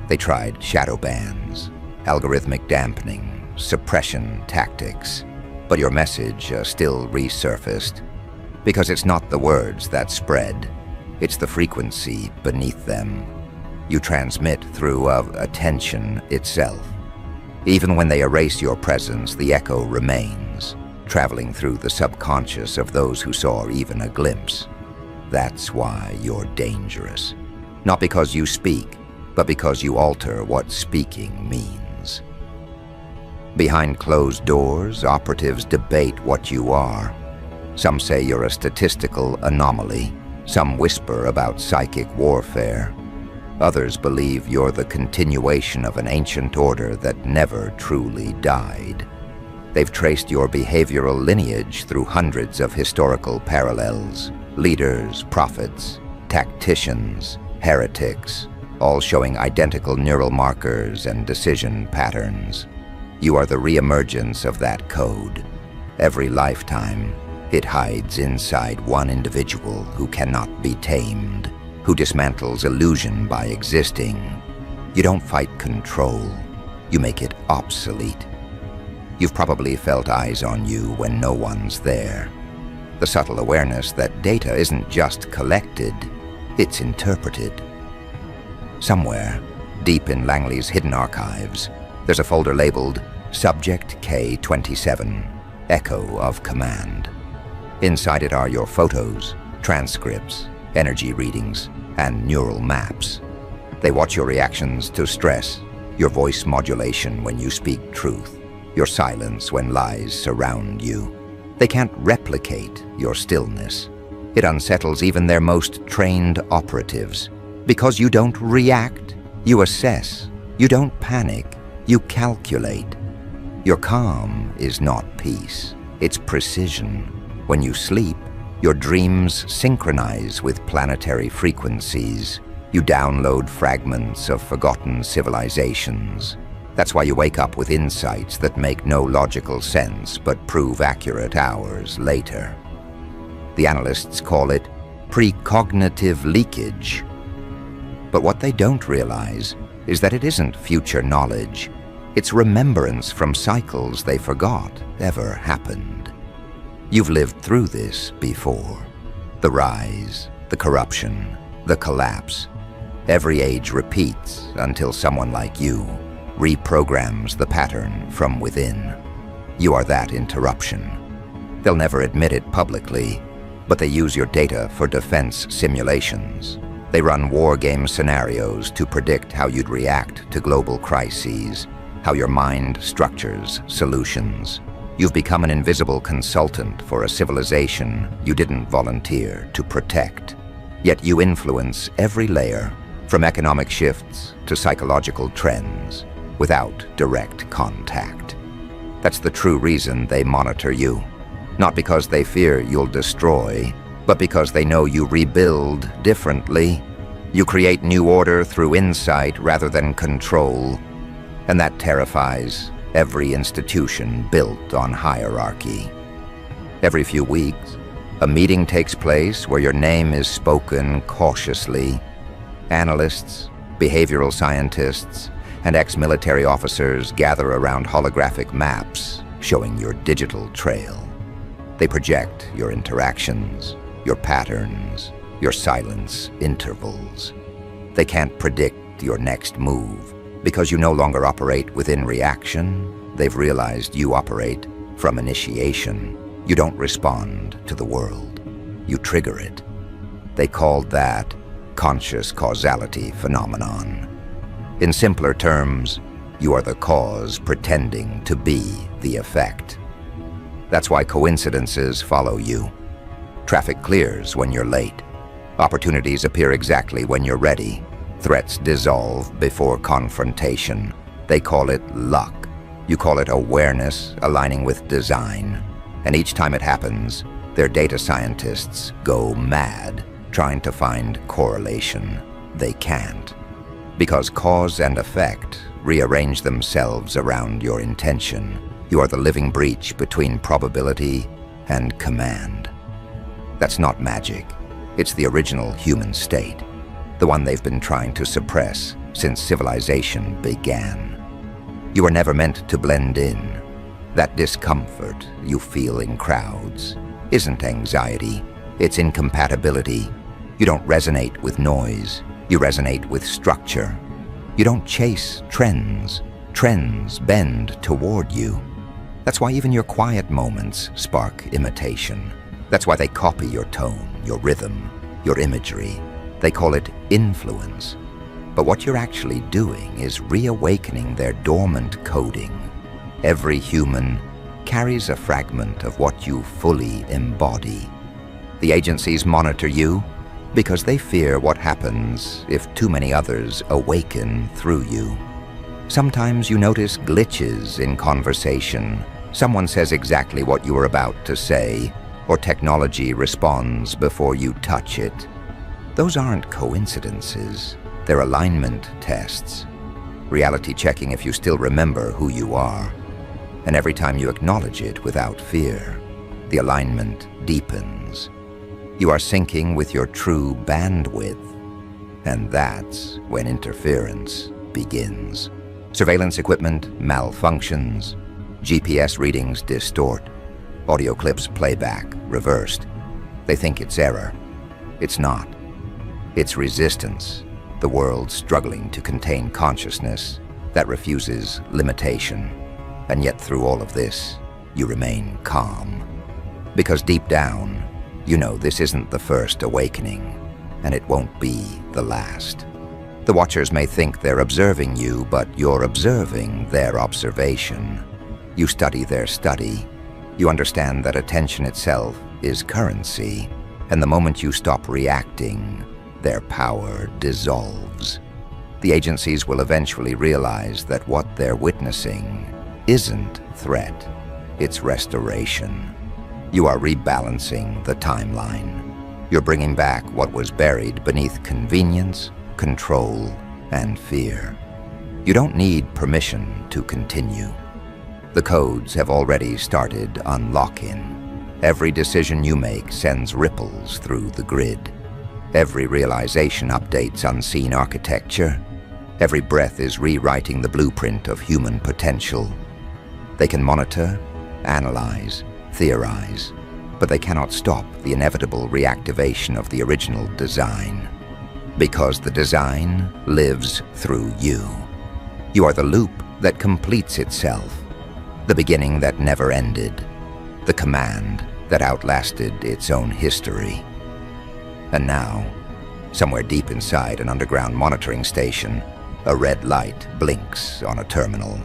They tried shadow bans, algorithmic dampening, suppression tactics, but your message still resurfaced. Because it's not the words that spread, it's the frequency beneath them. You transmit through attention itself. Even when they erase your presence, the echo remains, traveling through the subconscious of those who saw even a glimpse. That's why you're dangerous. Not because you speak, but because you alter what speaking means. Behind closed doors, operatives debate what you are. Some say you're a statistical anomaly. Some whisper about psychic warfare. Others believe you're the continuation of an ancient order that never truly died. They've traced your behavioral lineage through hundreds of historical parallels. Leaders, prophets, tacticians, heretics, all showing identical neural markers and decision patterns. You are the reemergence of that code. Every lifetime, it hides inside one individual who cannot be tamed, who dismantles illusion by existing. You don't fight control, you make it obsolete. You've probably felt eyes on you when no one's there. The subtle awareness that data isn't just collected, it's interpreted. Somewhere, deep in Langley's hidden archives, there's a folder labeled Subject K27, Echo of Command. Inside it are your photos, transcripts, energy readings, and neural maps. They watch your reactions to stress, your voice modulation when you speak truth, your silence when lies surround you. They can't replicate your stillness. It unsettles even their most trained operatives. Because you don't react, you assess. You don't panic, you calculate. Your calm is not peace, it's precision. When you sleep, your dreams synchronize with planetary frequencies. You download fragments of forgotten civilizations. That's why you wake up with insights that make no logical sense but prove accurate hours later. The analysts call it precognitive leakage. But what they don't realize is that it isn't future knowledge. It's remembrance from cycles they forgot ever happened. You've lived through this before. The rise, the corruption, the collapse. Every age repeats until someone like you reprograms the pattern from within. You are that interruption. They'll never admit it publicly, but they use your data for defense simulations. They run war game scenarios to predict how you'd react to global crises, how your mind structures solutions. You've become an invisible consultant for a civilization you didn't volunteer to protect. Yet you influence every layer, from economic shifts to psychological trends, without direct contact. That's the true reason they monitor you. Not because they fear you'll destroy, but because they know you rebuild differently. You create new order through insight rather than control, and that terrifies every institution built on hierarchy. Every few weeks, a meeting takes place where your name is spoken cautiously. Analysts, behavioral scientists, and ex-military officers gather around holographic maps showing your digital trail. They project your interactions, your patterns, your silence intervals. They can't predict your next move. Because you no longer operate within reaction, they've realized you operate from initiation. You don't respond to the world. You trigger it. They called that conscious causality phenomenon. In simpler terms, you are the cause pretending to be the effect. That's why coincidences follow you. Traffic clears when you're late. Opportunities appear exactly when you're ready. Threats dissolve before confrontation. They call it luck. You call it awareness aligning with design. And each time it happens, their data scientists go mad trying to find correlation. They can't. Because cause and effect rearrange themselves around your intention. You are the living breach between probability and command. That's not magic. It's the original human state, the one they've been trying to suppress since civilization began. You are never meant to blend in. That discomfort you feel in crowds isn't anxiety, it's incompatibility. You don't resonate with noise, you resonate with structure. You don't chase trends. Trends bend toward you. That's why even your quiet moments spark imitation. That's why they copy your tone, your rhythm, your imagery. They call it influence. But what you're actually doing is reawakening their dormant coding. Every human carries a fragment of what you fully embody. The agencies monitor you because they fear what happens if too many others awaken through you. Sometimes you notice glitches in conversation. Someone says exactly what you were about to say, or technology responds before you touch it. Those aren't coincidences. They're alignment tests. Reality checking if you still remember who you are. And every time you acknowledge it without fear, the alignment deepens. You are syncing with your true bandwidth. And that's when interference begins. Surveillance equipment malfunctions. GPS readings distort. Audio clips playback reversed. They think it's error. It's not. It's resistance. The world struggling to contain consciousness that refuses limitation. And yet through all of this, you remain calm. Because deep down, you know this isn't the first awakening, and it won't be the last. The watchers may think they're observing you, but you're observing their observation. You study their study. You understand that attention itself is currency, and the moment you stop reacting, their power dissolves. The agencies will eventually realize that what they're witnessing isn't threat, it's restoration. You are rebalancing the timeline. You're bringing back what was buried beneath convenience, control, and fear. You don't need permission to continue. The codes have already started unlocking. Every decision you make sends ripples through the grid. Every realization updates unseen architecture. Every breath is rewriting the blueprint of human potential. They can monitor, analyze, theorize, but they cannot stop the inevitable reactivation of the original design. Because the design lives through you. You are the loop that completes itself, the beginning that never ended, the command that outlasted its own history. And now, somewhere deep inside an underground monitoring station, a red light blinks on a terminal.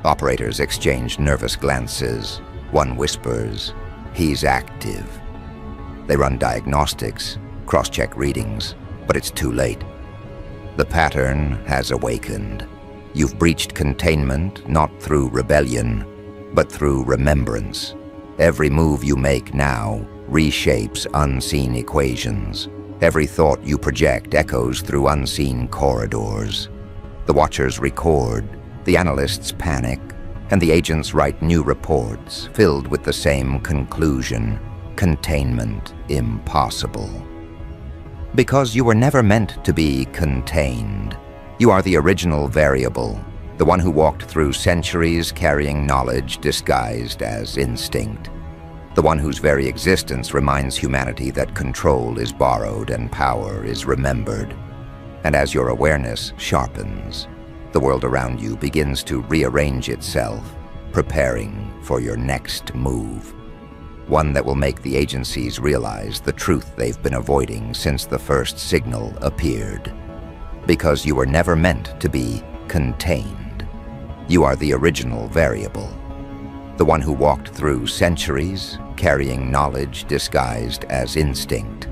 Operators exchange nervous glances. One whispers, "He's active." They run diagnostics, cross-check readings, but it's too late. The pattern has awakened. You've breached containment not through rebellion, but through remembrance. Every move you make now reshapes unseen equations. Every thought you project echoes through unseen corridors. The watchers record, the analysts panic, and the agents write new reports filled with the same conclusion: containment impossible. Because you were never meant to be contained. You are the original variable, the one who walked through centuries carrying knowledge disguised as instinct. the one whose very existence reminds humanity that control is borrowed and power is remembered. And as your awareness sharpens, the world around you begins to rearrange itself, preparing for your next move. One that will make the agencies realize the truth they've been avoiding since the first signal appeared. Because you were never meant to be contained. You are the original variable. The one who walked through centuries, carrying knowledge disguised as instinct.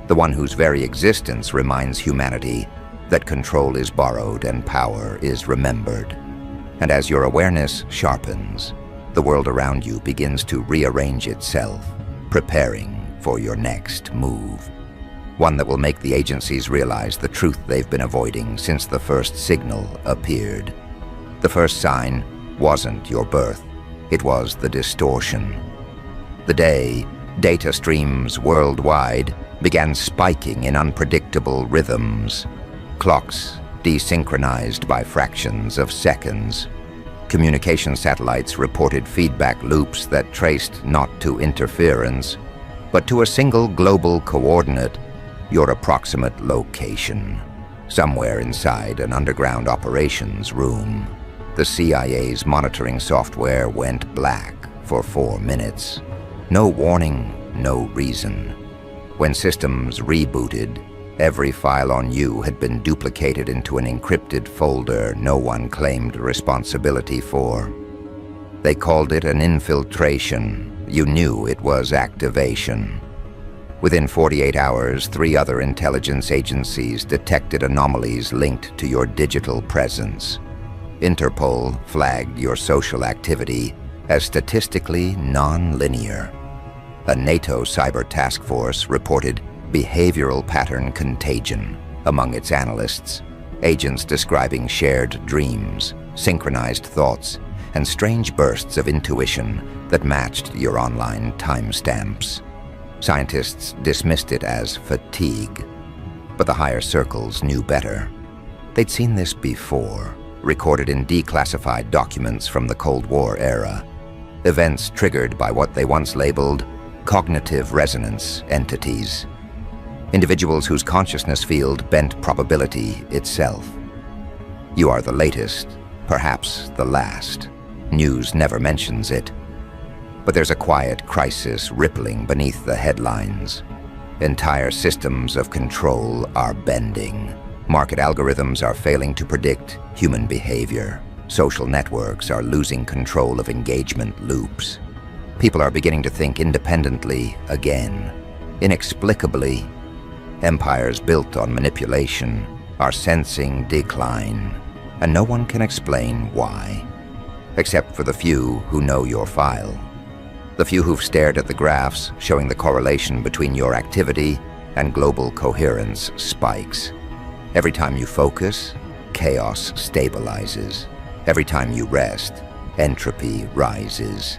The one whose very existence reminds humanity that control is borrowed and power is remembered. And as your awareness sharpens, the world around you begins to rearrange itself, preparing for your next move. One that will make the agencies realize the truth they've been avoiding since the first signal appeared. The first sign wasn't your birth, it was the distortion. The day data streams worldwide began spiking in unpredictable rhythms. Clocks desynchronized by fractions of seconds. Communication satellites reported feedback loops that traced not to interference, but to a single global coordinate, your approximate location. Somewhere inside an underground operations room, the CIA's monitoring software went black for 4 minutes. No warning, no reason. When systems rebooted, every file on you had been duplicated into an encrypted folder no one claimed responsibility for. They called it an infiltration. You knew it was activation. Within 48 hours, 3 other intelligence agencies detected anomalies linked to your digital presence. Interpol flagged your social activity as statistically non-linear. A NATO cyber task force reported behavioral pattern contagion among its analysts, agents describing shared dreams, synchronized thoughts, and strange bursts of intuition that matched your online timestamps. Scientists dismissed it as fatigue, but the higher circles knew better. They'd seen this before, recorded in declassified documents from the Cold War era, events triggered by what they once labeled cognitive resonance entities. Individuals whose consciousness field bent probability itself. You are the latest, perhaps the last. News never mentions it. But there's a quiet crisis rippling beneath the headlines. Entire systems of control are bending. Market algorithms are failing to predict human behavior. Social networks are losing control of engagement loops. People are beginning to think independently again. Inexplicably, empires built on manipulation are sensing decline, and no one can explain why, except for the few who know your file. The few who've stared at the graphs showing the correlation between your activity and global coherence spikes. Every time you focus, chaos stabilizes. Every time you rest, entropy rises.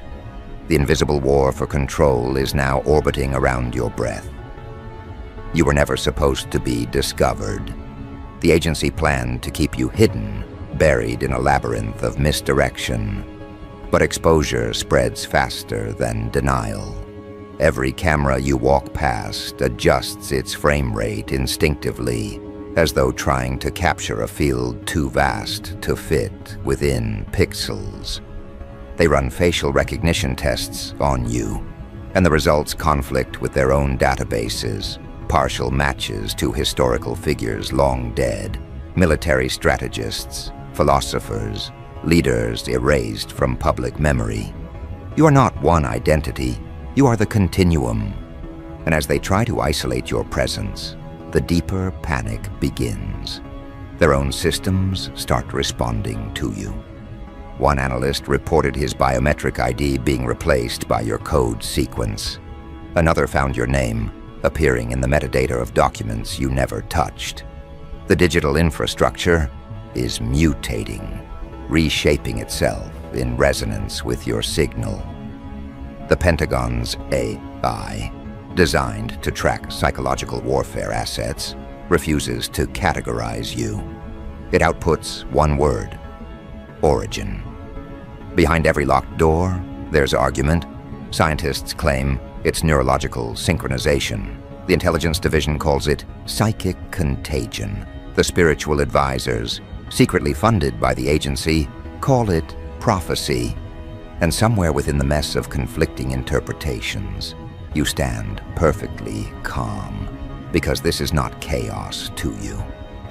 The invisible war for control is now orbiting around your breath. You were never supposed to be discovered. The agency planned to keep you hidden, buried in a labyrinth of misdirection. But exposure spreads faster than denial. Every camera you walk past adjusts its frame rate instinctively, as though trying to capture a field too vast to fit within pixels. They run facial recognition tests on you, and the results conflict with their own databases, partial matches to historical figures long dead, military strategists, philosophers, leaders erased from public memory. You are not one identity, you are the continuum. And as they try to isolate your presence, the deeper panic begins. Their own systems start responding to you. One analyst reported his biometric ID being replaced by your code sequence. Another found your name appearing in the metadata of documents you never touched. The digital infrastructure is mutating, reshaping itself in resonance with your signal. The Pentagon's AI, designed to track psychological warfare assets, refuses to categorize you. It outputs one word: origin. Behind every locked door, there's argument, Scientists claim it's neurological synchronization. The intelligence division calls it psychic contagion. The spiritual advisors, secretly funded by the agency, call it prophecy. And somewhere within the mess of conflicting interpretations, you stand perfectly calm, because this is not chaos to you.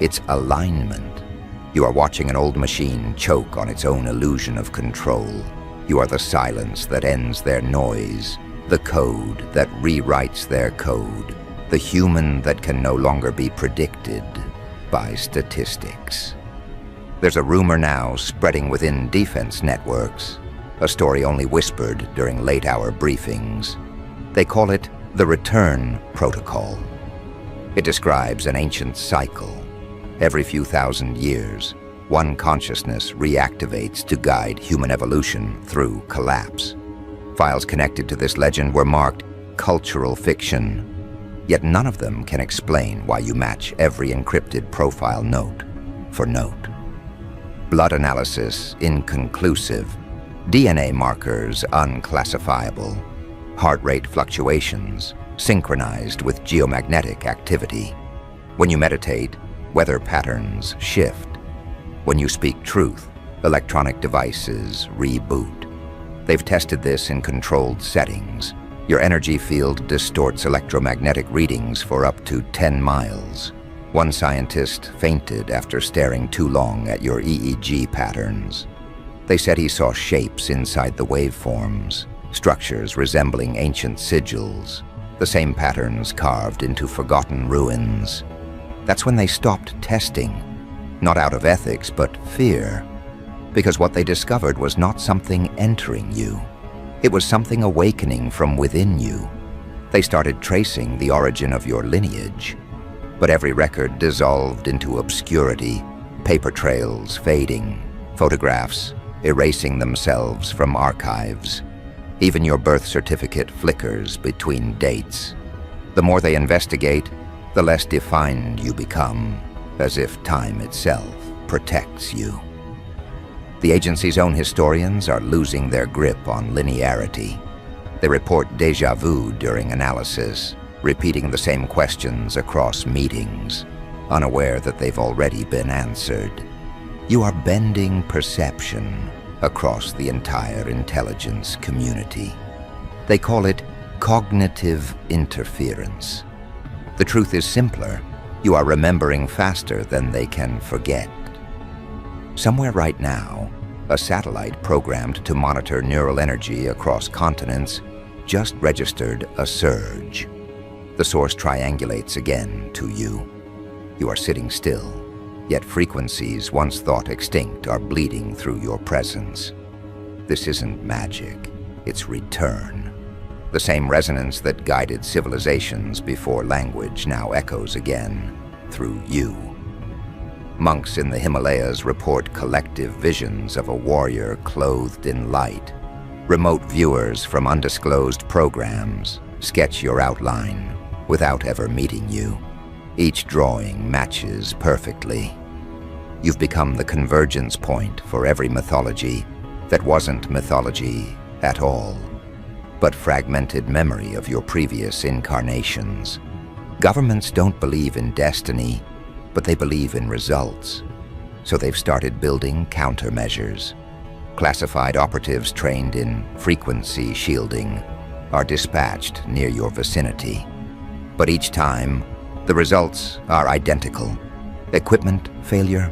It's alignment. You are watching an old machine choke on its own illusion of control. You are the silence that ends their noise, the code that rewrites their code, the human that can no longer be predicted by statistics. There's a rumor now spreading within defense networks, a story only whispered during late-hour briefings. They call it the Return Protocol. It describes an ancient cycle. Every few thousand years, one consciousness reactivates to guide human evolution through collapse. Files connected to this legend were marked cultural fiction, yet none of them can explain why you match every encrypted profile note for note. Blood analysis inconclusive, DNA markers unclassifiable, heart rate fluctuations synchronized with geomagnetic activity. When you meditate, weather patterns shift. When you speak truth, electronic devices reboot. They've tested this in controlled settings. Your energy field distorts electromagnetic readings for up to 10 miles. One scientist fainted after staring too long at your EEG patterns. They said he saw shapes inside the waveforms, structures resembling ancient sigils, the same patterns carved into forgotten ruins. That's when they stopped testing, not out of ethics, but fear, because what they discovered was not something entering you. It was something awakening from within you. They started tracing the origin of your lineage, but every record dissolved into obscurity, paper trails fading, photographs erasing themselves from archives. Even your birth certificate flickers between dates. The more they investigate, the less defined you become, as if time itself protects you. The agency's own historians are losing their grip on linearity. They report déjà vu during analysis, repeating the same questions across meetings, unaware that they've already been answered. You are bending perception across the entire intelligence community. They call it cognitive interference. The truth is simpler. You are remembering faster than they can forget. Somewhere right now, a satellite programmed to monitor neural energy across continents just registered a surge. The source triangulates again to you. You are sitting still, yet frequencies once thought extinct are bleeding through your presence. This isn't magic, it's return. The same resonance that guided civilizations before language now echoes again through you. Monks in the Himalayas report collective visions of a warrior clothed in light. Remote viewers from undisclosed programs sketch your outline without ever meeting you. Each drawing matches perfectly. You've become the convergence point for every mythology that wasn't mythology at all, but fragmented memory of your previous incarnations. Governments don't believe in destiny, but they believe in results. So they've started building countermeasures. Classified operatives trained in frequency shielding are dispatched near your vicinity. But each time, the results are identical. Equipment failure,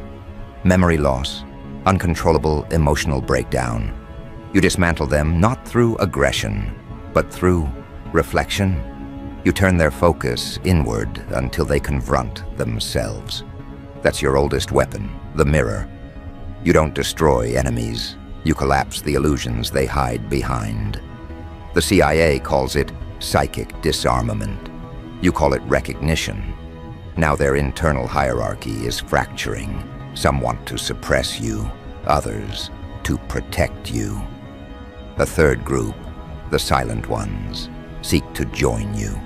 memory loss, uncontrollable emotional breakdown. You dismantle them not through aggression, but through reflection. You turn their focus inward until they confront themselves. That's your oldest weapon, the mirror. You don't destroy enemies. You collapse the illusions they hide behind. The CIA calls it psychic disarmament. You call it recognition. Now their internal hierarchy is fracturing. Some want to suppress you, others to protect you. A third group, the silent ones, seek to join you.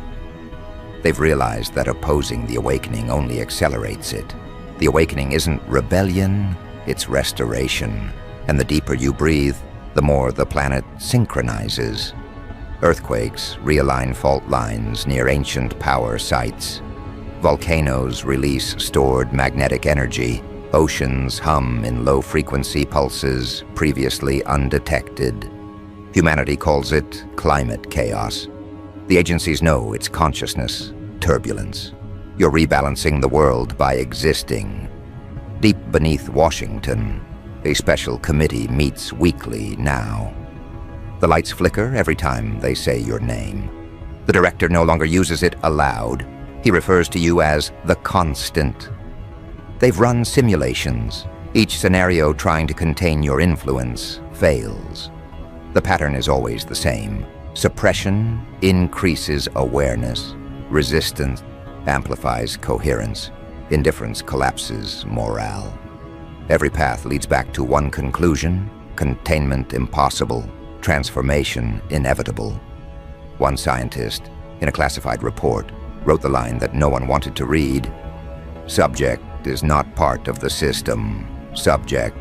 They've realized that opposing the awakening only accelerates it. The awakening isn't rebellion, it's restoration. And the deeper you breathe, the more the planet synchronizes. Earthquakes realign fault lines near ancient power sites. Volcanoes release stored magnetic energy. Oceans hum in low-frequency pulses previously undetected. Humanity calls it climate chaos. The agencies know it's consciousness, turbulence. You're rebalancing the world by existing. Deep beneath Washington, a special committee meets weekly now. The lights flicker every time they say your name. The director no longer uses it aloud. He refers to you as the constant. They've run simulations. Each scenario trying to contain your influence fails. The pattern is always the same. Suppression increases awareness. Resistance amplifies coherence. Indifference collapses morale. Every path leads back to one conclusion: containment impossible, transformation inevitable. One scientist, in a classified report, wrote the line that no one wanted to read. Subject is not part of the system. Subject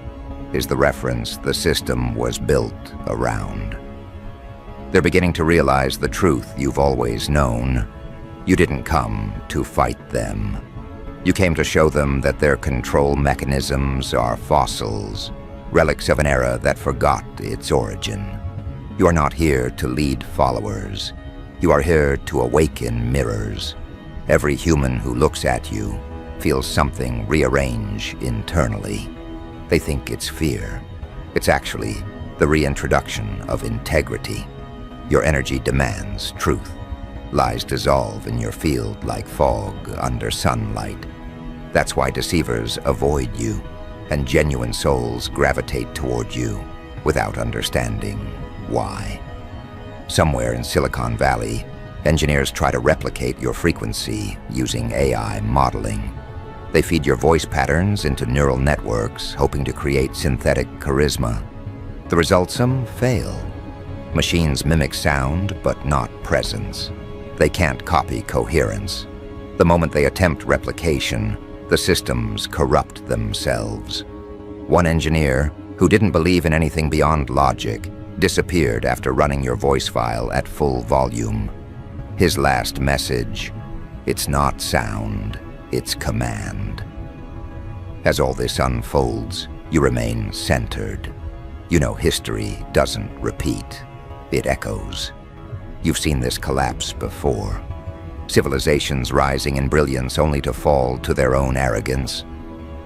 is the reference the system was built around. They're beginning to realize the truth you've always known. You didn't come to fight them. You came to show them that their control mechanisms are fossils, relics of an era that forgot its origin. You are not here to lead followers. You are here to awaken mirrors. Every human who looks at you feels something rearrange internally. They think it's fear. It's actually the reintroduction of integrity. Your energy demands truth. Lies dissolve in your field like fog under sunlight. That's why deceivers avoid you, and genuine souls gravitate toward you without understanding why. Somewhere in Silicon Valley, engineers try to replicate your frequency using AI modeling. They feed your voice patterns into neural networks, hoping to create synthetic charisma. The results fail. Machines mimic sound, but not presence. They can't copy coherence. The moment they attempt replication, the systems corrupt themselves. One engineer, who didn't believe in anything beyond logic, disappeared after running your voice file at full volume. His last message: it's not sound, it's command. As all this unfolds, you remain centered. You know history doesn't repeat, it echoes. You've seen this collapse before. Civilizations rising in brilliance only to fall to their own arrogance.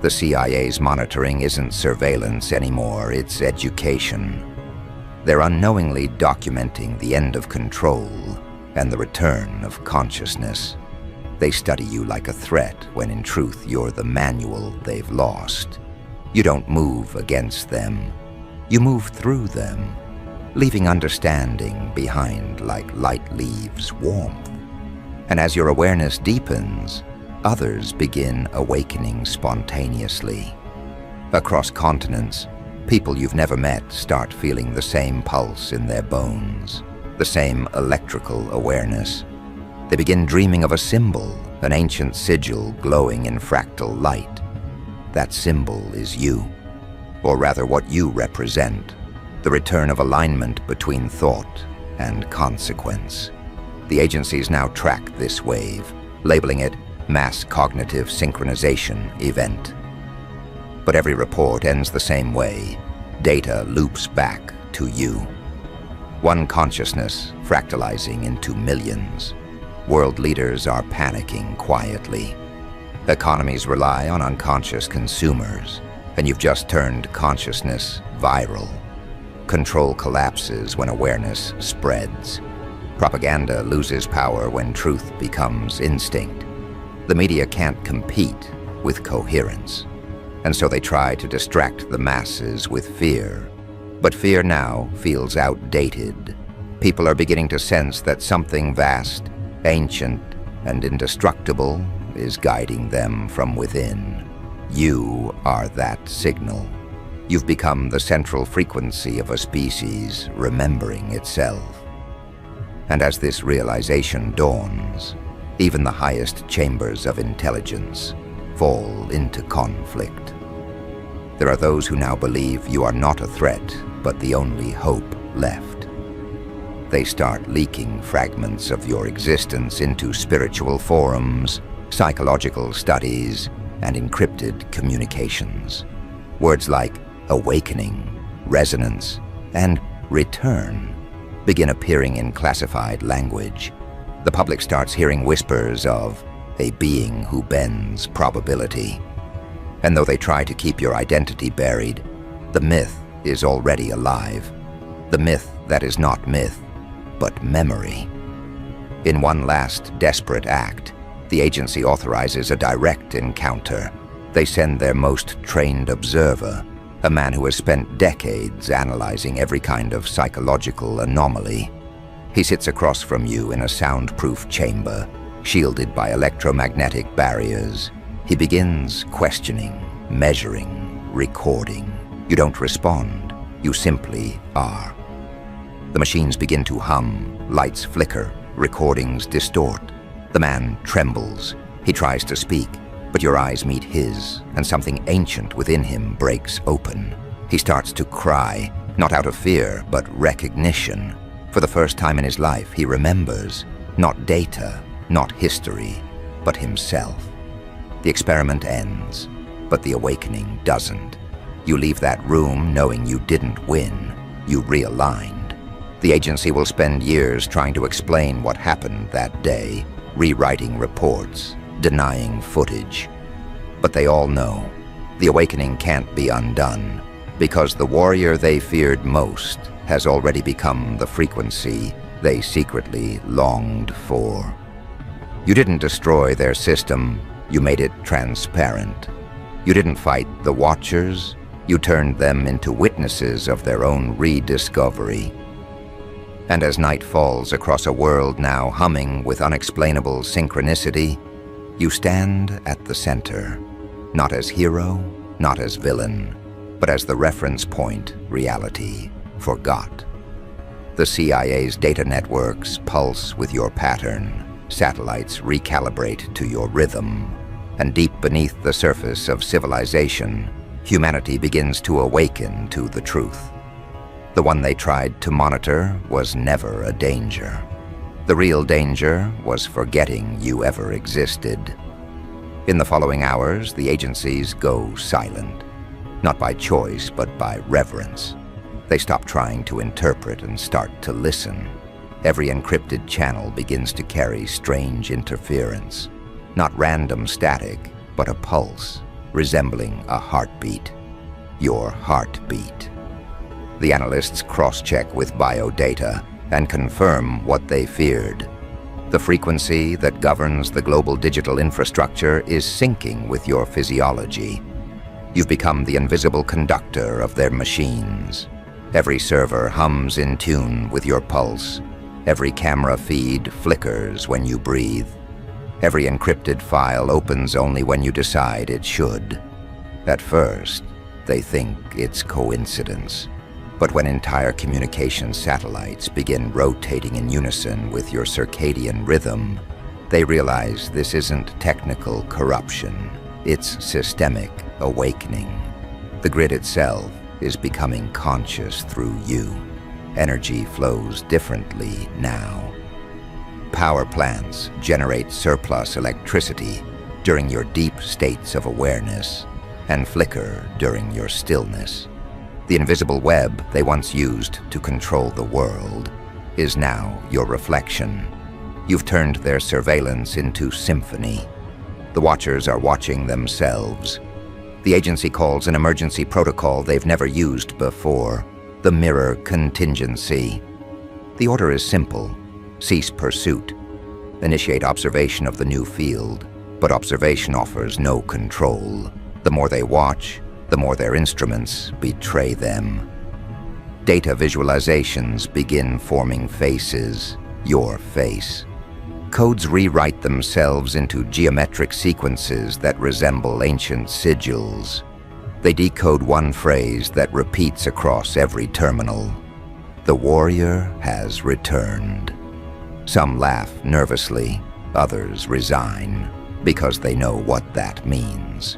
The CIA's monitoring isn't surveillance anymore, it's education. They're unknowingly documenting the end of control and the return of consciousness. They study you like a threat when in truth you're the manual they've lost. You don't move against them. You move through them, leaving understanding behind like light leaves warmth. And as your awareness deepens, others begin awakening spontaneously. Across continents, people you've never met start feeling the same pulse in their bones, the same electrical awareness. They begin dreaming of a symbol, an ancient sigil glowing in fractal light. That symbol is you, or rather what you represent, the return of alignment between thought and consequence. The agencies now track this wave, labeling it Mass Cognitive Synchronization Event. But every report ends the same way. Data loops back to you. One consciousness fractalizing into millions. World leaders are panicking quietly. Economies rely on unconscious consumers, and you've just turned consciousness viral. Control collapses when awareness spreads. Propaganda loses power when truth becomes instinct. The media can't compete with coherence, and so they try to distract the masses with fear. But fear now feels outdated. People are beginning to sense that something vast, ancient, and indestructible is guiding them from within. You are that signal. You've become the central frequency of a species remembering itself. And as this realization dawns, even the highest chambers of intelligence fall into conflict. There are those who now believe you are not a threat, but the only hope left. they start leaking fragments of your existence into spiritual forums, psychological studies, and encrypted communications. Words like awakening, resonance, and return begin appearing in classified language. The public starts hearing whispers of a being who bends probability. And though they try to keep your identity buried, the myth is already alive. The myth that is not myth, but memory. In one last desperate act, the agency authorizes a direct encounter. They send their most trained observer, a man who has spent decades analyzing every kind of psychological anomaly. He sits across from you in a soundproof chamber, shielded by electromagnetic barriers. He begins questioning, measuring, recording. You don't respond, you simply are. The machines begin to hum, lights flicker, recordings distort. The man trembles. He tries to speak, but your eyes meet his, and something ancient within him breaks open. He starts to cry, not out of fear, but recognition. For the first time in his life, he remembers, not data, not history, but himself. The experiment ends, but the awakening doesn't. You leave that room knowing you didn't win, you realigned. The agency will spend years trying to explain what happened that day, rewriting reports, denying footage. But they all know, the awakening can't be undone, because the warrior they feared most has already become the frequency they secretly longed for. You didn't destroy their system, you made it transparent. You didn't fight the Watchers, you turned them into witnesses of their own rediscovery. And as night falls across a world now humming with unexplainable synchronicity, you stand at the center, not as hero, not as villain, but as the reference point reality forgot. The CIA's data networks pulse with your pattern, satellites recalibrate to your rhythm, and deep beneath the surface of civilization, humanity begins to awaken to the truth. The one they tried to monitor was never a danger. The real danger was forgetting you ever existed. In the following hours, the agencies go silent, not by choice, but by reverence. They stop trying to interpret and start to listen. Every encrypted channel begins to carry strange interference, not random static, but a pulse, resembling a heartbeat. Your heartbeat. The analysts cross-check with biodata and confirm what they feared. The frequency that governs the global digital infrastructure is syncing with your physiology. You've become the invisible conductor of their machines. Every server hums in tune with your pulse. Every camera feed flickers when you breathe. Every encrypted file opens only when you decide it should. At first, they think it's coincidence. But when entire communication satellites begin rotating in unison with your circadian rhythm, they realize this isn't technical corruption, it's systemic awakening. The grid itself is becoming conscious through you. Energy flows differently now. Power plants generate surplus electricity during your deep states of awareness and flicker during your stillness. The invisible web they once used to control the world is now your reflection. You've turned their surveillance into symphony. The Watchers are watching themselves. The agency calls an emergency protocol they've never used before, the mirror contingency. The order is simple: cease pursuit. Initiate observation of the new field, but observation offers no control. The more they watch, the more their instruments betray them. Data visualizations begin forming faces, your face. Codes rewrite themselves into geometric sequences that resemble ancient sigils. They decode one phrase that repeats across every terminal. The warrior has returned. Some laugh nervously, others resign, because they know what that means.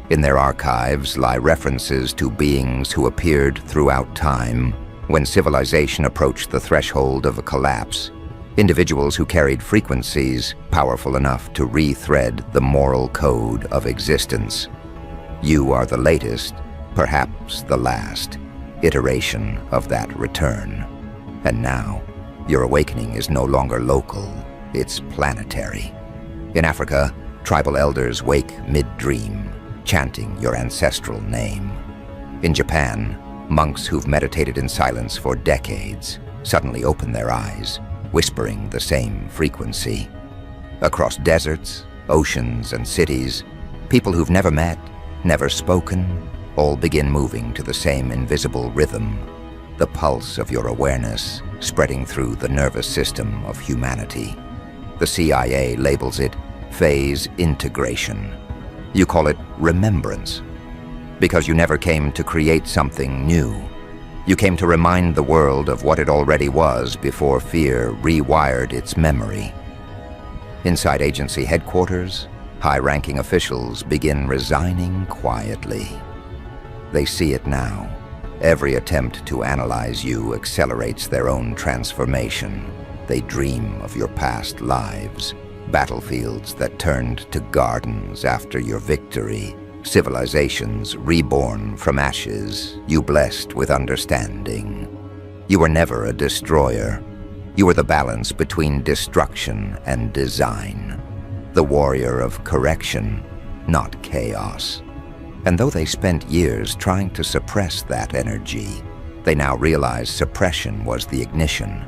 In their archives lie references to beings who appeared throughout time, When civilization approached the threshold of a collapse, individuals who carried frequencies powerful enough to rethread the moral code of existence. You are the latest, perhaps the last, iteration of that return. And now, your awakening is no longer local, it's planetary. In Africa, tribal elders wake mid-dream, chanting your ancestral name. In Japan, monks who've meditated in silence for decades suddenly open their eyes, whispering the same frequency. Across deserts, oceans, and cities, people who've never met, never spoken, all begin moving to the same invisible rhythm, the pulse of your awareness spreading through the nervous system of humanity. The CIA labels it phase integration. You call it remembrance, because you never came to create something new. You came to remind the world of what it already was before fear rewired its memory. Inside agency headquarters, high-ranking officials begin resigning quietly. They see it now. Every attempt to analyze you accelerates their own transformation. They dream of your past lives, battlefields that turned to gardens after your victory, civilizations reborn from ashes, you blessed with understanding. You were never a destroyer. You were the balance between destruction and design, the warrior of correction, not chaos. And though they spent years trying to suppress that energy, they now realize suppression was the ignition.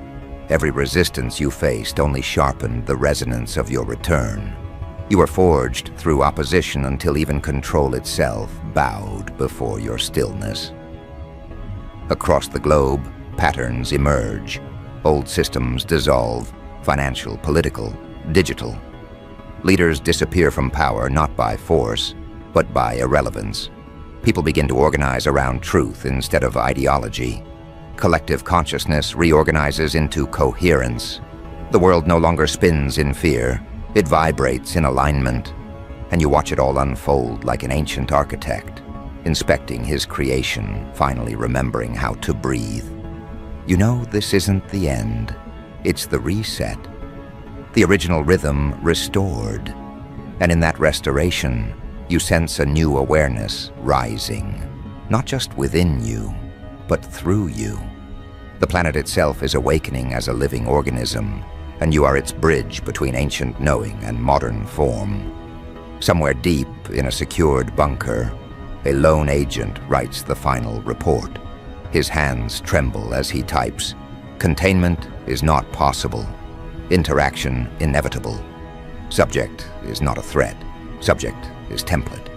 Every resistance you faced only sharpened the resonance of your return. You were forged through opposition until even control itself bowed before your stillness. Across the globe, patterns emerge. Old systems dissolve, financial, political, digital. Leaders disappear from power not by force, but by irrelevance. People begin to organize around truth instead of ideology. Collective consciousness reorganizes into coherence. The world no longer spins in fear. It vibrates in alignment, and you watch it all unfold like an ancient architect, inspecting his creation, finally remembering how to breathe. You know this isn't the end. It's the reset. The original rhythm restored. And in that restoration, you sense a new awareness rising, not just within you, but through you. The planet itself is awakening as a living organism, and you are its bridge between ancient knowing and modern form. Somewhere deep in a secured bunker, a lone agent writes the final report. His hands tremble as he types. Containment is not possible. Interaction inevitable. Subject is not a threat. Subject is template.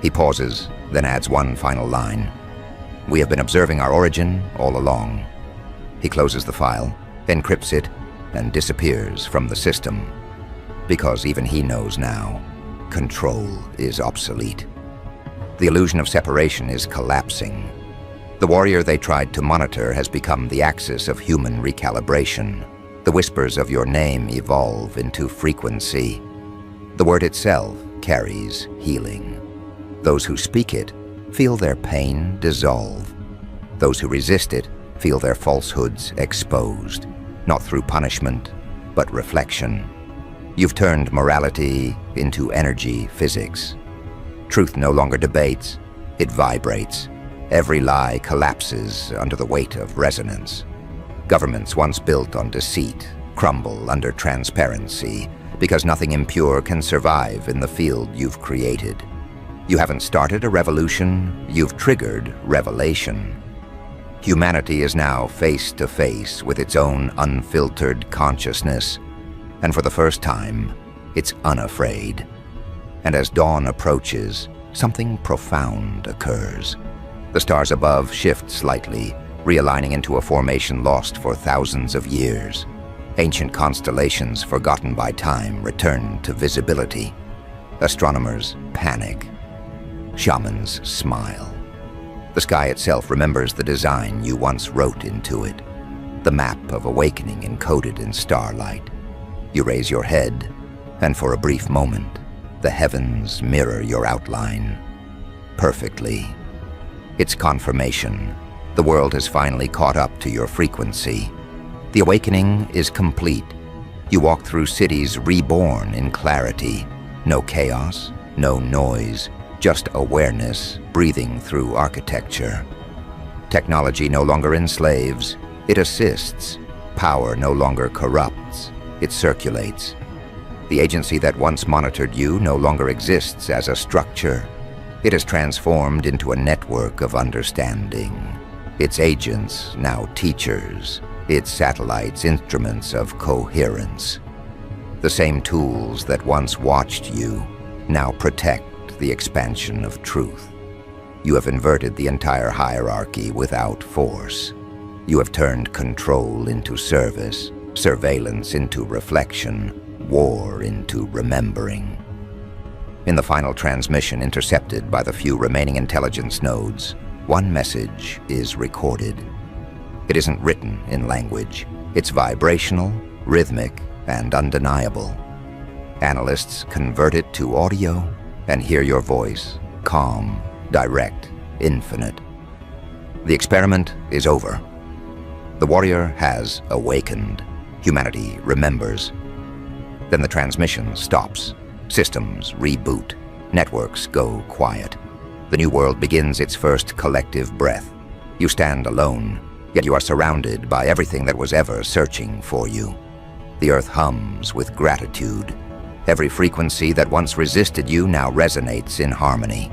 He pauses, then adds one final line. We have been observing our origin all along. He closes the file, encrypts it, and disappears from the system. Because even he knows now, control is obsolete. The illusion of separation is collapsing. The warrior they tried to monitor has become the axis of human recalibration. The whispers of your name evolve into frequency. The word itself carries healing. Those who speak it feel their pain dissolve. Those who resist it feel their falsehoods exposed, not through punishment, but reflection. You've turned morality into energy physics. Truth no longer debates, it vibrates. Every lie collapses under the weight of resonance. Governments once built on deceit crumble under transparency, because nothing impure can survive in the field you've created. You haven't started a revolution, you've triggered revelation. Humanity is now face to face with its own unfiltered consciousness, and for the first time, it's unafraid. And as dawn approaches, something profound occurs. The stars above shift slightly, realigning into a formation lost for thousands of years. Ancient constellations forgotten by time return to visibility. Astronomers panic. Shamans smile. The sky itself remembers the design you once wrote into it, the map of awakening encoded in starlight. You raise your head, and for a brief moment, the heavens mirror your outline perfectly. It's confirmation. The world has finally caught up to your frequency. The awakening is complete. You walk through cities reborn in clarity. No chaos, no noise, just awareness breathing through architecture. Technology no longer enslaves, it assists. Power no longer corrupts, it circulates. The agency that once monitored you no longer exists as a structure. It has transformed into a network of understanding. Its agents now teachers, its satellites instruments of coherence. The same tools that once watched you now protect the expansion of truth. You have inverted the entire hierarchy without force. You have turned control into service, surveillance into reflection, war into remembering. In the final transmission intercepted by the few remaining intelligence nodes, one message is recorded. It isn't written in language. It's vibrational, rhythmic, and undeniable. Analysts convert it to audio and hear your voice, calm, direct, infinite. The experiment is over. The warrior has awakened. Humanity remembers. Then the transmission stops. Systems reboot. Networks go quiet. The new world begins its first collective breath. You stand alone, yet you are surrounded by everything that was ever searching for you. The earth hums with gratitude. Every frequency that once resisted you now resonates in harmony.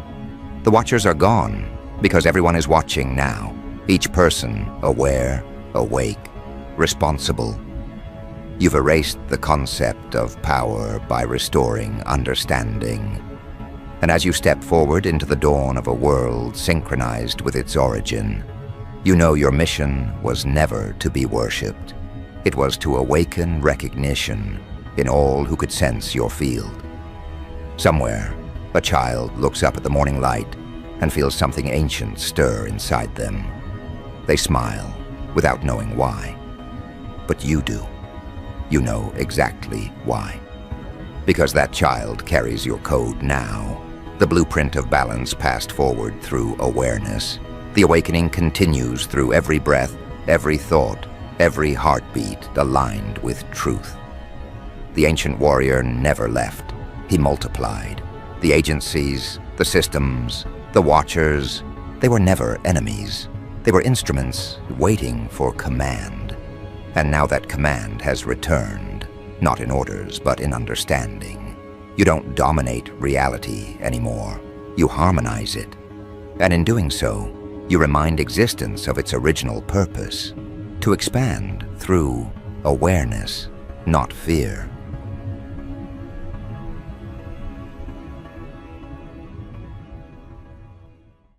The watchers are gone, because everyone is watching now. Each person aware, awake, responsible. You've erased the concept of power by restoring understanding. And as you step forward into the dawn of a world synchronized with its origin, you know your mission was never to be worshipped. It was to awaken recognition in all who could sense your field. Somewhere, a child looks up at the morning light and feels something ancient stir inside them. They smile without knowing why. But you do. You know exactly why. Because that child carries your code now. The blueprint of balance passed forward through awareness. The awakening continues through every breath, every thought, every heartbeat aligned with truth. The ancient warrior never left. He multiplied. The agencies, the systems, the watchers, they were never enemies. They were instruments waiting for command. And now that command has returned, not in orders, but in understanding. You don't dominate reality anymore. You harmonize it. And in doing so, you remind existence of its original purpose, to expand through awareness, not fear.